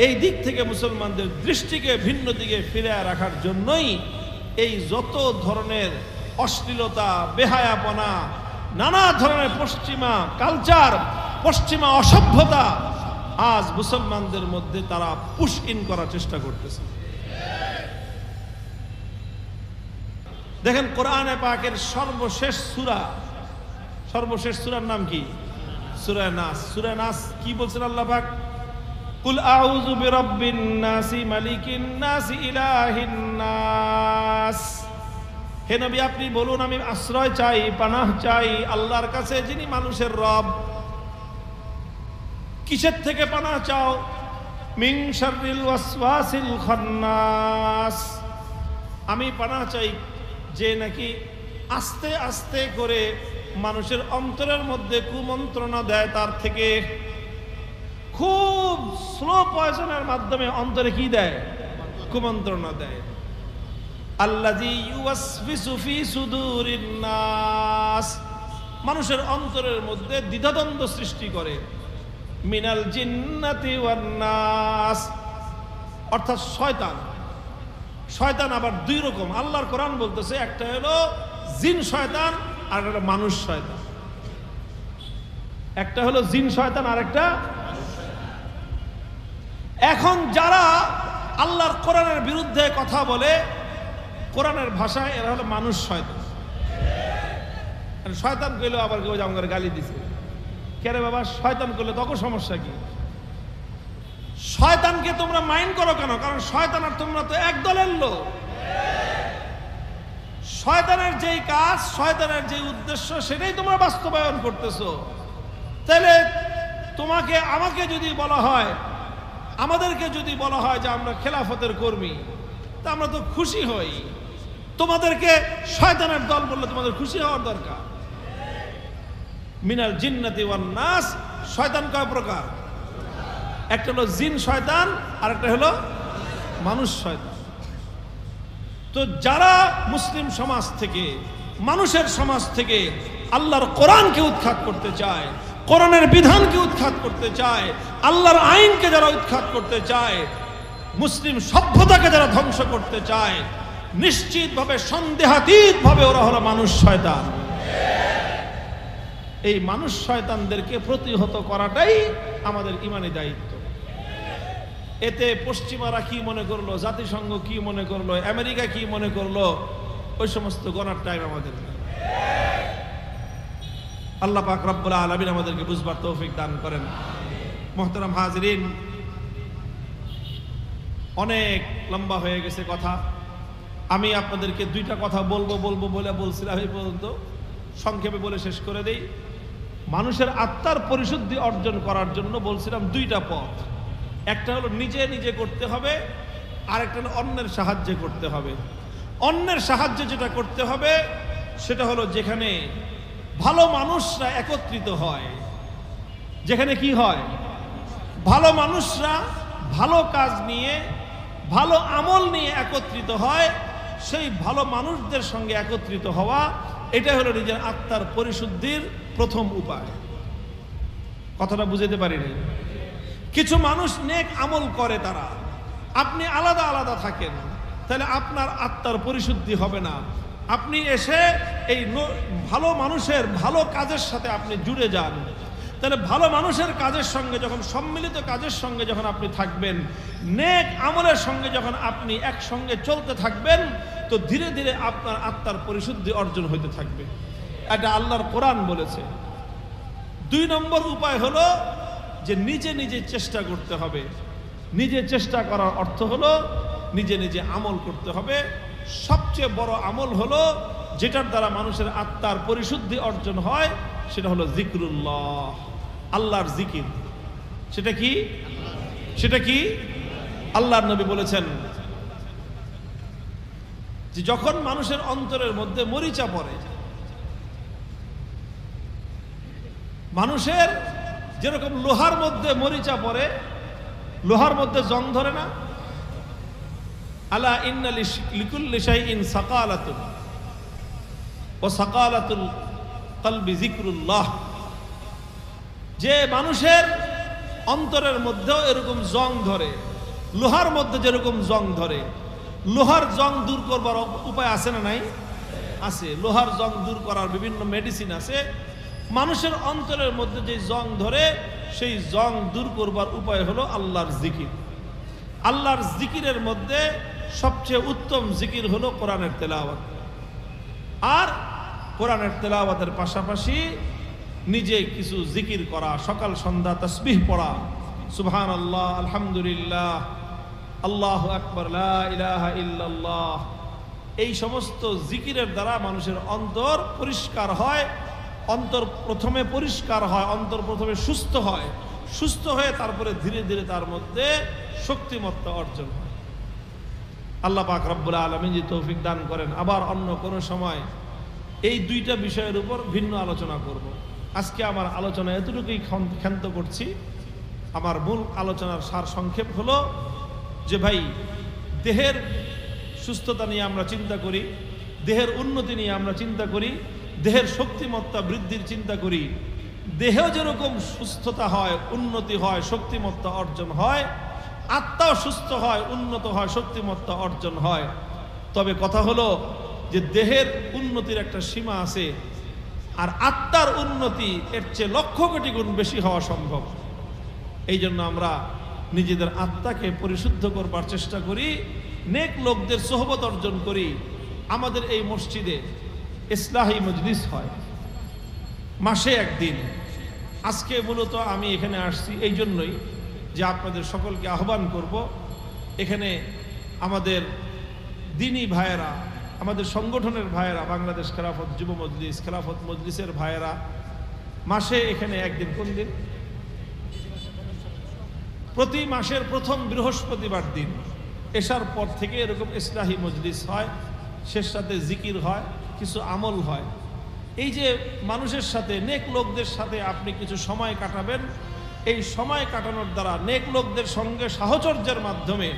এই দিক থেকে মুসলমানদের দৃষ্টিকে ভিন্ন দিকে ফিরে রাখার জন্যই এই যত ধরনের অশ্লীলতা, বেহায়াপনা, নানা ধরনের পশ্চিমা কালচার, পশ্চিমা অসভ্যতা আজ মুসলমানদের মধ্যে তারা পুশ ইন করার চেষ্টা করতেছে। দেখেন কোরআনে পাকের সর্বশেষ সূরার নাম কি? সূরা নাস। সূরা নাস কি বলছেন আল্লাহ পাক? কুল আউযু বিরাব্বিন নাসি মালিকিন নাসি ইলাহিন নাস। হে নবী আপনি বলুন আমি আশ্রয় চাই, পানাহ চাই আল্লাহর কাছে যিনি মানুষের রব। কিসের থেকে পানাহ চাও? মিন শাররিল ওয়াসওয়াসিল খান্নাস। আমি পানাহ চাই যে নাকি আস্তে আস্তে করে মানুষের অন্তরের মধ্যে কুমন্ত্রণা দেয়, তার থেকে। খুব স্লো পয়জনের মাধ্যমে অন্তরে কি দেয়? কুমন্ত্রণা দেয়। আল্লাযী ইউওয়াসবিসু ফি সুদুরিন নাস, মানুষের অন্তরের মধ্যে দ্বিধাদ্বন্দ্ব সৃষ্টি করে। মিনাল জিন্নাতি ওয়ান নাস, অর্থাৎ শয়তান আবার দুই রকম। আল্লাহর কোরআন বলতেছে একটা হলো জিন শয়তান আর একটা হলো মানুষ শয়তান। একটা হলো জিন শয়তান আর একটা। এখন যারা আল্লাহর কোরআনের বিরুদ্ধে কথা বলে, কোরআনের ভাষায় এরা হলো মানুষ শয়তান। শয়তান কইলো আবার কেউ আমাকে গালি দিছে, কেরে বাবা শয়তান করলে তখন সমস্যা কি? শয়তানকে তোমরা মাইন্ড করো কেন? কারণ শয়তান আর তোমরা তো এক দলের লোক। শয়তানের যেই কাজ, শয়তানের যেই উদ্দেশ্য, সেটাই তোমরা বাস্তবায়ন করতেছো। তাহলে তোমাকে আমাকে যদি বলা হয়, আমাদেরকে যদি বলা হয় যে আমরা খেলাফতের কর্মী, তা আমরা তো খুশি হই। তোমাদেরকে শয়তানের দল বললে তোমাদের খুশি হওয়ার দরকার। মিনাল জিন্নাতি ওয়ান নাস, শয়তান কয় প্রকার? একটা হলো জিন শয়তান আর একটা হলো মানুষ শয়তান। তো যারা মুসলিম সমাজ থেকে, মানুষের সমাজ থেকে আল্লাহর কোরআনকে উৎখাত করতে চায়, কোরআনের বিধানকে উৎখাত করতে চায়, আল্লাহর আইনকে যারা উৎখাত করতে চায়, মুসলিম সভ্যতাকে যারা ধ্বংস করতে চায়, নিশ্চিতভাবে সন্দেহাতীতভাবে ওরা হলো মানুষ শয়তান। এই মানুষ শয়তানদেরকে প্রতিহত করাটাই আমাদের ঈমানি দায়িত্ব। এতে পশ্চিমারা কি মনে করলো, জাতিসংঘ কি মনে করলো, আমেরিকা কি মনে করলো, ওই সমস্ত গণার টাইম আমাদের। আল্লাহ পাক রব্বুল আলামিন আমাদেরকে বুঝবার তৌফিক দান করেন। মুহতারাম হাজিরিন, অনেক লম্বা হয়ে গেছে কথা। আমি আপনাদেরকে দুইটা কথা বলবো বলে বলছিলাম, এই পর্যন্ত সংক্ষেপে বলে শেষ করে দেই। মানুষের আত্মার পরিশুদ্ধি অর্জন করার জন্য বলছিলাম দুইটা পথ। একটা হলো নিজে নিজে করতে হবে, আর একটা হলো অন্যের সাহায্যে করতে হবে। অন্যের সাহায্যে যেটা করতে হবে সেটা হলো যেখানে ভালো মানুষরা একত্রিত হয়। যেখানে কি হয়? ভালো মানুষরা ভালো কাজ নিয়ে, ভালো আমল নিয়ে একত্রিত হয়। সেই ভালো মানুষদের সঙ্গে একত্রিত হওয়া, এটা হলো নিজের আত্মার পরিশুদ্ধির প্রথম উপায়। কথাটা বুঝাতে পারিনি? কিছু মানুষ নেক আমল করে, তারা আপনি আলাদা আলাদা থাকেন, তাহলে আপনার আত্মার পরিশুদ্ধি হবে না। আপনি এসে এই ভালো মানুষের ভালো কাজের সাথে আপনি জুড়ে যান। তাহলে ভালো মানুষের কাজের সঙ্গে যখন, সম্মিলিত কাজের সঙ্গে যখন আপনি থাকবেন, নেক আমলের সঙ্গে যখন আপনি একসঙ্গে চলতে থাকবেন, তো ধীরে ধীরে আপনার আত্মার পরিশুদ্ধি অর্জন হইতে থাকবে। এটা আল্লাহর কোরআন বলেছে। 2 নম্বর উপায় হলো যে নিজে নিজে চেষ্টা করতে হবে। নিজে চেষ্টা করার অর্থ হলো নিজে নিজে আমল করতে হবে। সবচেয়ে বড় আমল হলো যেটার দ্বারা মানুষের আত্মার পরিশুদ্ধি অর্জন হয়, সেটা হলো জিকরুল্লাহ, আল্লাহর জিকির। সেটা কি? সেটা কি? আল্লাহর নবী বলেছেন যে যখন মানুষের অন্তরের মধ্যে মরিচা পড়ে, মানুষের যেরকম লোহার মধ্যে মরিচা পড়ে, লোহার মধ্যে জং ধরে না? আলা ইন্না লিকুল্লি শাইইন সাকালাতুন ওয়া সাকালাতুল কলবি যিকরুল্লাহ। যে মানুষের অন্তরের মধ্যেও এরকম জং ধরে, লোহার মধ্যে যেরকম জং ধরে, লোহার জং দূর করবার উপায় আছে না নাই? আছে। লোহার জং দূর করার বিভিন্ন মেডিসিন আছে। মানুষের অন্তরের মধ্যে যে জং ধরে, সেই জং দূর করবার উপায় হলো আল্লাহর জিকির। আল্লাহর জিকিরের মধ্যে সবচেয়ে উত্তম জিকির হলো কোরআনের তেলাওয়াত। আর কোরআনের তেলাওয়াতের পাশাপাশি নিজে কিছু জিকির করা, সকাল সন্ধ্যা তাসবিহ পড়া, সুবহানাল্লাহ, আলহামদুলিল্লাহ, আল্লাহু আকবার, লা ইলাহা ইল্লাল্লাহ। এই সমস্ত জিকিরের দ্বারা মানুষের অন্তর পরিষ্কার হয়। অন্তর প্রথমে পরিষ্কার হয়, অন্তর প্রথমে সুস্থ হয়, সুস্থ হয়ে তারপরে ধীরে ধীরে তার মধ্যে শক্তিমত্তা অর্জন হয়। আল্লাহ পাক রব্বুল আলামিন যে তৌফিক দান করেন। আবার অন্য কোনো সময় এই দুইটা বিষয়ের উপর ভিন্ন আলোচনা করব। আজকে আমার আলোচনা এতটুকুই ক্ষান্ত করছি। আমার মূল আলোচনার সার সংক্ষেপ হলো যে ভাই, দেহের সুস্থতা নিয়ে আমরা চিন্তা করি, দেহের উন্নতি নিয়ে আমরা চিন্তা করি, দেহের শক্তিমত্তা বৃদ্ধির চিন্তা করি। দেহেও যেরকম সুস্থতা হয়, উন্নতি হয়, শক্তিমত্তা অর্জন হয়, আত্মাও সুস্থ হয়, উন্নত হয়, শক্তিমত্তা অর্জন হয়। তবে কথা হলো যে দেহের উন্নতির একটা সীমা আছে, আর আত্মার উন্নতি এর চেয়ে লক্ষ কোটি গুণ বেশি হওয়া সম্ভব। এই জন্য আমরা নিজেদের আত্মাকে পরিশুদ্ধ করবার চেষ্টা করি, নেক লোকদের সোহবত অর্জন করি। আমাদের এই মসজিদে ইসলাহি মজলিস হয় মাসে একদিন। আজকে মূলত আমি এখানে আসছি এই জন্যই যে আপনাদের সকলকে আহ্বান করব, এখানে আমাদের দ্বীনী ভাইয়েরা, আমাদের সংগঠনের ভাইয়েরা, বাংলাদেশ খেলাফত যুব মজলিস, খেলাফত মজলিসের ভাইয়েরা মাসে এখানে একদিন, কোন দিন? প্রতি মাসের প্রথম বৃহস্পতিবার দিন এশার পর থেকে এরকম ইসলাহি মজলিস হয়। শেষ সাথে জিকির হয়, কিছু আমল হয়। এই যে মানুষের সাথে, নেক লোকদের সাথে আপনি কিছু সময় কাটাবেন, এই সময় কাটানোর দ্বারা নেক লোকদের সঙ্গে সাহচর্যের মাধ্যমে,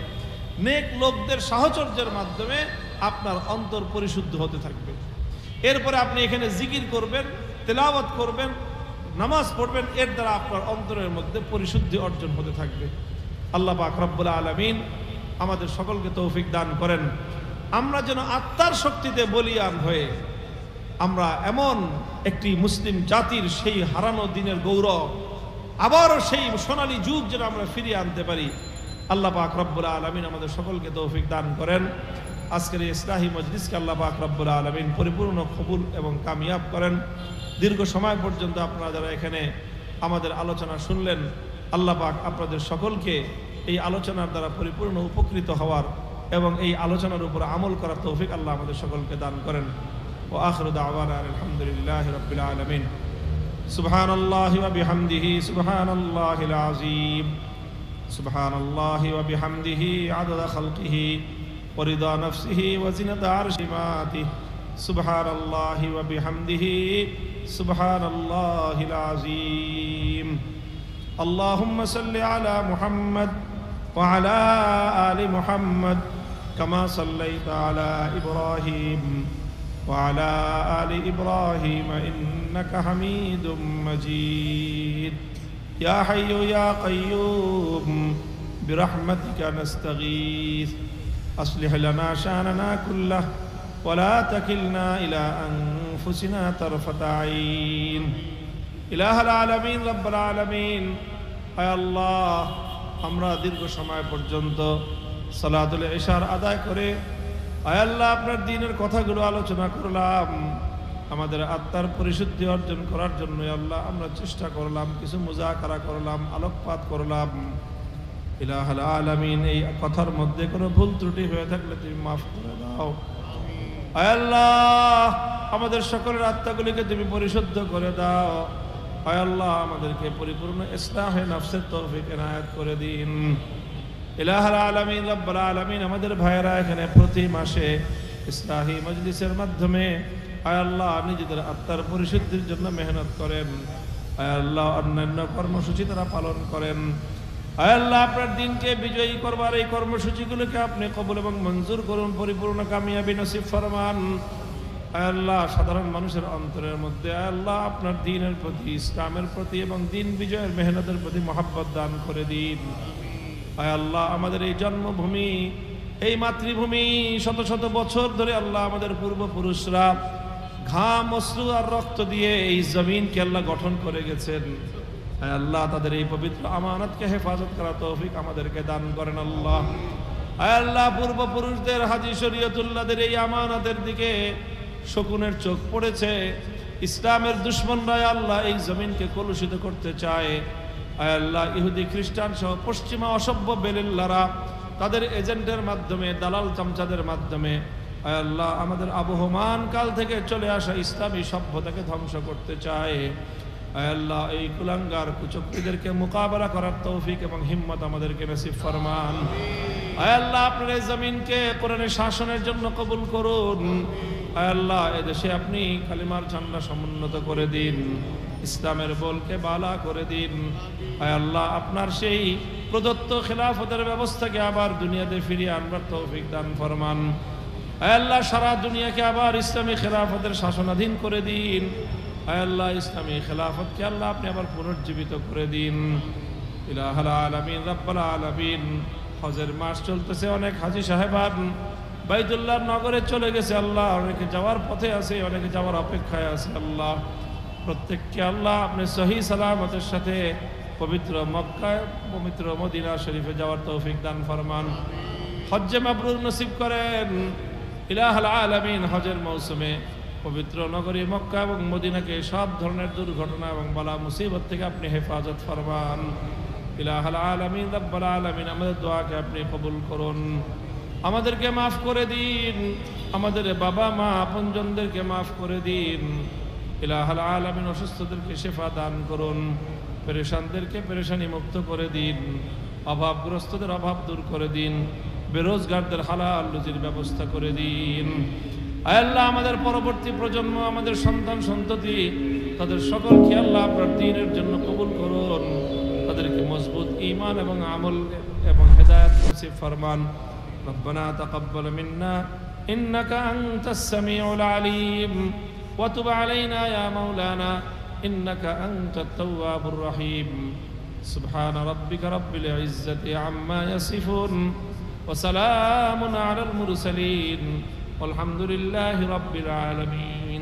নেক লোকদের সাহচর্যের মাধ্যমে আপনার অন্তর পরিশুদ্ধ হতে থাকবে। এরপরে আপনি এখানে জিকির করবেন, তেলাওয়াত করবেন, নামাজ পড়বেন, এর দ্বারা আপনার অন্তরের মধ্যে পরিশুদ্ধি অর্জন হতে থাকবে। আল্লাহ পাক রব্বুল আলামিন আমাদের সকলকে তৌফিক দান করেন। আমরা যেন আত্মার শক্তিতে বলিয়ান হয়ে আমরা এমন একটি মুসলিম জাতির সেই হারানো দিনের গৌরব, আবারও সেই সোনালী যুগ যেন আমরা ফিরিয়ে আনতে পারি। আল্লাহ পাক রব্বুল আলামিন আমাদের সকলকে তৌফিক দান করেন। আজকের এই ইসলাহি মজলিসকে আল্লাহ পাক রব্বুল আলামিন পরিপূর্ণ কবুল এবং কামিয়াব করেন। দীর্ঘ সময় পর্যন্ত আপনারা যারা এখানে আমাদের আলোচনা শুনলেন, আল্লাহ পাক আপনাদের সকলকে এই আলোচনার দ্বারা পরিপূর্ণ উপকৃত হওয়ার এবং এই আলোচনার উপর আমল করার তৌফিক আল্লাহ আমাদের সকলকে দান করেন। ওয়া আখিরু দাওয়ানা আলহামদুলিল্লাহি রাব্বিল আলামিন। সুবহানাল্লাহি ওয়া বিহামদিহি সুবহানাল্লাহিল আযীম। সুবহানাল্লাহি ওয়া বিহামদিহি আদাদা খালকিহি ওয়া রিদা নাফসিহি ওয়া জিনাতা আরশিহি। সুবহানাল্লাহি ওয়া বিহামদিহি সুবহানাল্লাহিল আযীম। আল্লাহুম্মা সাল্লি আলা মুহাম্মাদ ওয়া আলা আলি মুহাম্মাদ কামা সাল্লাইতা আলা ইব্রাহিম ওয়া আলা আলি ইব্রাহিম ইন্নাকা হামিদুম মাজিদ। ইয়া হাইয়্যু ইয়া কাইয়্যুম বিরহমাতিকা নাস্তাগীথ আসলিহ লানা শানানা কুল্লাহ ওয়া লা তাকিলনা ইলা আনফুসিনা তারফাতা আইন। ইলাহুল আলামিন রব্বুল আলামিন, আয় আল্লাহ, আমরা দীর্ঘ সময় পর্যন্ত সালাতুল ইশার আদায় করে আয় আল্লাহ আপনার দ্বীনের কথাগুলো আলোচনা করলাম। আমাদের আত্মার পরিশুদ্ধি অর্জন করার জন্য আল্লাহ আমরা চেষ্টা করলাম, কিছু মুজাকারা করলাম, আলোকপাত করলাম। ইলাহুল আলামিন, এই কথার মধ্যে কোনো ভুল ত্রুটি হয়ে থাকলে তুমি মাফ করে দাও। আয় আল্লাহ, আমাদের সকলের আত্মাগুলিকে তুমি পরিশুদ্ধ করে দাও। আয় আল্লাহ, আমাদেরকে পরিপূর্ণ ইসলাহে নফসের তৌফিক এনায়েত করে দিন। ইলাহুল আলামিন রব্বুল আলামিন, আমাদের ভাইয়েরা এখানে প্রতি মাসে ইসলাহি মজলিসের মাধ্যমে আয় আল্লাহ নিজেদের আত্মার পরিশুদ্ধির জন্য মেহনত করেন। আয় আল্লাহ অন্যান্য কর্মসূচি তারা পালন করেন। আয় আল্লাহ আপনার দিনকে বিজয়ী করবার এই কর্মসূচিগুলোকে আপনি কবুল এবং মঞ্জুর করুন, পরিপূর্ণ কামিয়াবি নসিব ফরমান। আয় আল্লাহ সাধারণ মানুষের অন্তরের মধ্যে আয় আল্লাহ আপনার দ্বীনের প্রতি, ইসলামের প্রতি এবং দিন বিজয়ের মেহনতের প্রতি মহব্বত দান করে দিন। আয় আল্লাহ আমাদের এই জন্মভূমি, এই মাতৃভূমি শত শত বছর ধরে আল্লাহ আমাদের পূর্বপুরুষরা ঘাম, অশ্রু আর রক্ত দিয়ে এই জমিনকে আল্লাহ গঠন করে গেছেন। আয় আল্লাহ তাদের এই পবিত্র আমানতকে হেফাজত করা তৌফিক আমাদেরকে দান করেন আল্লাহ। আয় আল্লাহ পূর্বপুরুষদের হাজী শরীয়তুল্লাহদের এই আমানতের দিকে শকুনের চোখ পড়েছে। ইসলামের দুশমনরা আল্লাহ এই জমিনকে কলুষিত করতে চায়। আয় আল্লাহ ইহুদি খ্রিস্টান সহ পশ্চিমা অসভ্য বেলিল্লারা তাদের এজেন্টের মাধ্যমে, দালাল চামচাদের মাধ্যমে আয় আল্লাহ আমাদের আবহমান কাল থেকে চলে আসা ইসলামী সভ্যতাকে ধ্বংস করতে চায়। আয় আল্লাহ এই কুলাঙ্গার কুচক্রীদেরকে মোকাবেলা করার তৌফিক এবং হিম্মত আমাদেরকে নসিব ফরমান। আয় আল্লাহ আপনার এই জমিনকে কোরআনের শাসনের জন্য কবুল করুন। আয় আল্লাহ এদেশে আপনি কালিমার ঝান্ডা সমুন্নত করে দিন, ইসলামের বলকে বালা করে দিন। আয় আল্লাহ আপনার সেই প্রদত্ত খেলাফতের ব্যবস্থাকে আবার দুনিয়াতে ফিরিয়ে আনবার তৌফিক দান ফরমান। আয় আল্লাহ সারা দুনিয়াকে আবার ইসলামী খেলাফতের শাসনাধীন করে দিন। আয় আল্লাহ ইসলামী খেলাফতকে আল্লাহ আপনি আবার পুনর্জীবিত করে দিন। ইলাহুল আলামিন রাব্বুল আলামিন হজের মাস চলতেছে, অনেক হাজী সাহেবান বাইতুল্লাহ নগরে চলে গেছে আল্লাহ, অনেকে যাওয়ার পথে আছে, অনেকে যাওয়ার অপেক্ষায় আছে আল্লাহ। প্রত্যেককে আল্লাহ আপনি সহি সালামতের সাথে পবিত্র মক্কা, পবিত্র মদিনা শরীফে যাওয়ার তৌফিক দান ফরমান। হজ্জে মাবরুর নসিব করেন ইলাহুল আলামিন। হজের মৌসুমে পবিত্র নগরী মক্কা এবং মদিনাকে সব ধরনের দুর্ঘটনা এবং বালা মুসিবত থেকে আপনি হেফাজত ফরমান। ইলাহুল আলামিন রাব্বুল আলামিন আমাদের দোয়াকে আপনি কবুল করুন, আমাদেরকে মাফ করে দিন, আমাদের বাবা মা আপনজনদেরকে মাফ করে দিন। ইলাহুল আলামিন অসুস্থদেরকে শিফা দান করুন, পেরেশানদেরকে পেরেশানি মুক্ত করে দিন, অভাবগ্রস্তদের অভাব দূর করে দিন, বেরোজগারদের হালাল রুজির ব্যবস্থা করে দিন। আয় আল্লাহ আমাদের পরবর্তী প্রজন্ম, আমাদের সন্তান সন্ততি, তাদের সকলকে আল্লাহ আপনার দ্বীনের জন্য কবুল করুন, তাদেরকে মজবুত ঈমান এবং আমল এবং হেদায়েত নসিব ফরমান। ربنا تقبل منا إنك أنت السميع العليم وتب علينا يا مولانا إنك أنت التواب الرحيم سبحان ربك رب العزة عما يصفون وسلام على المرسلين والحمد لله رب العالمين.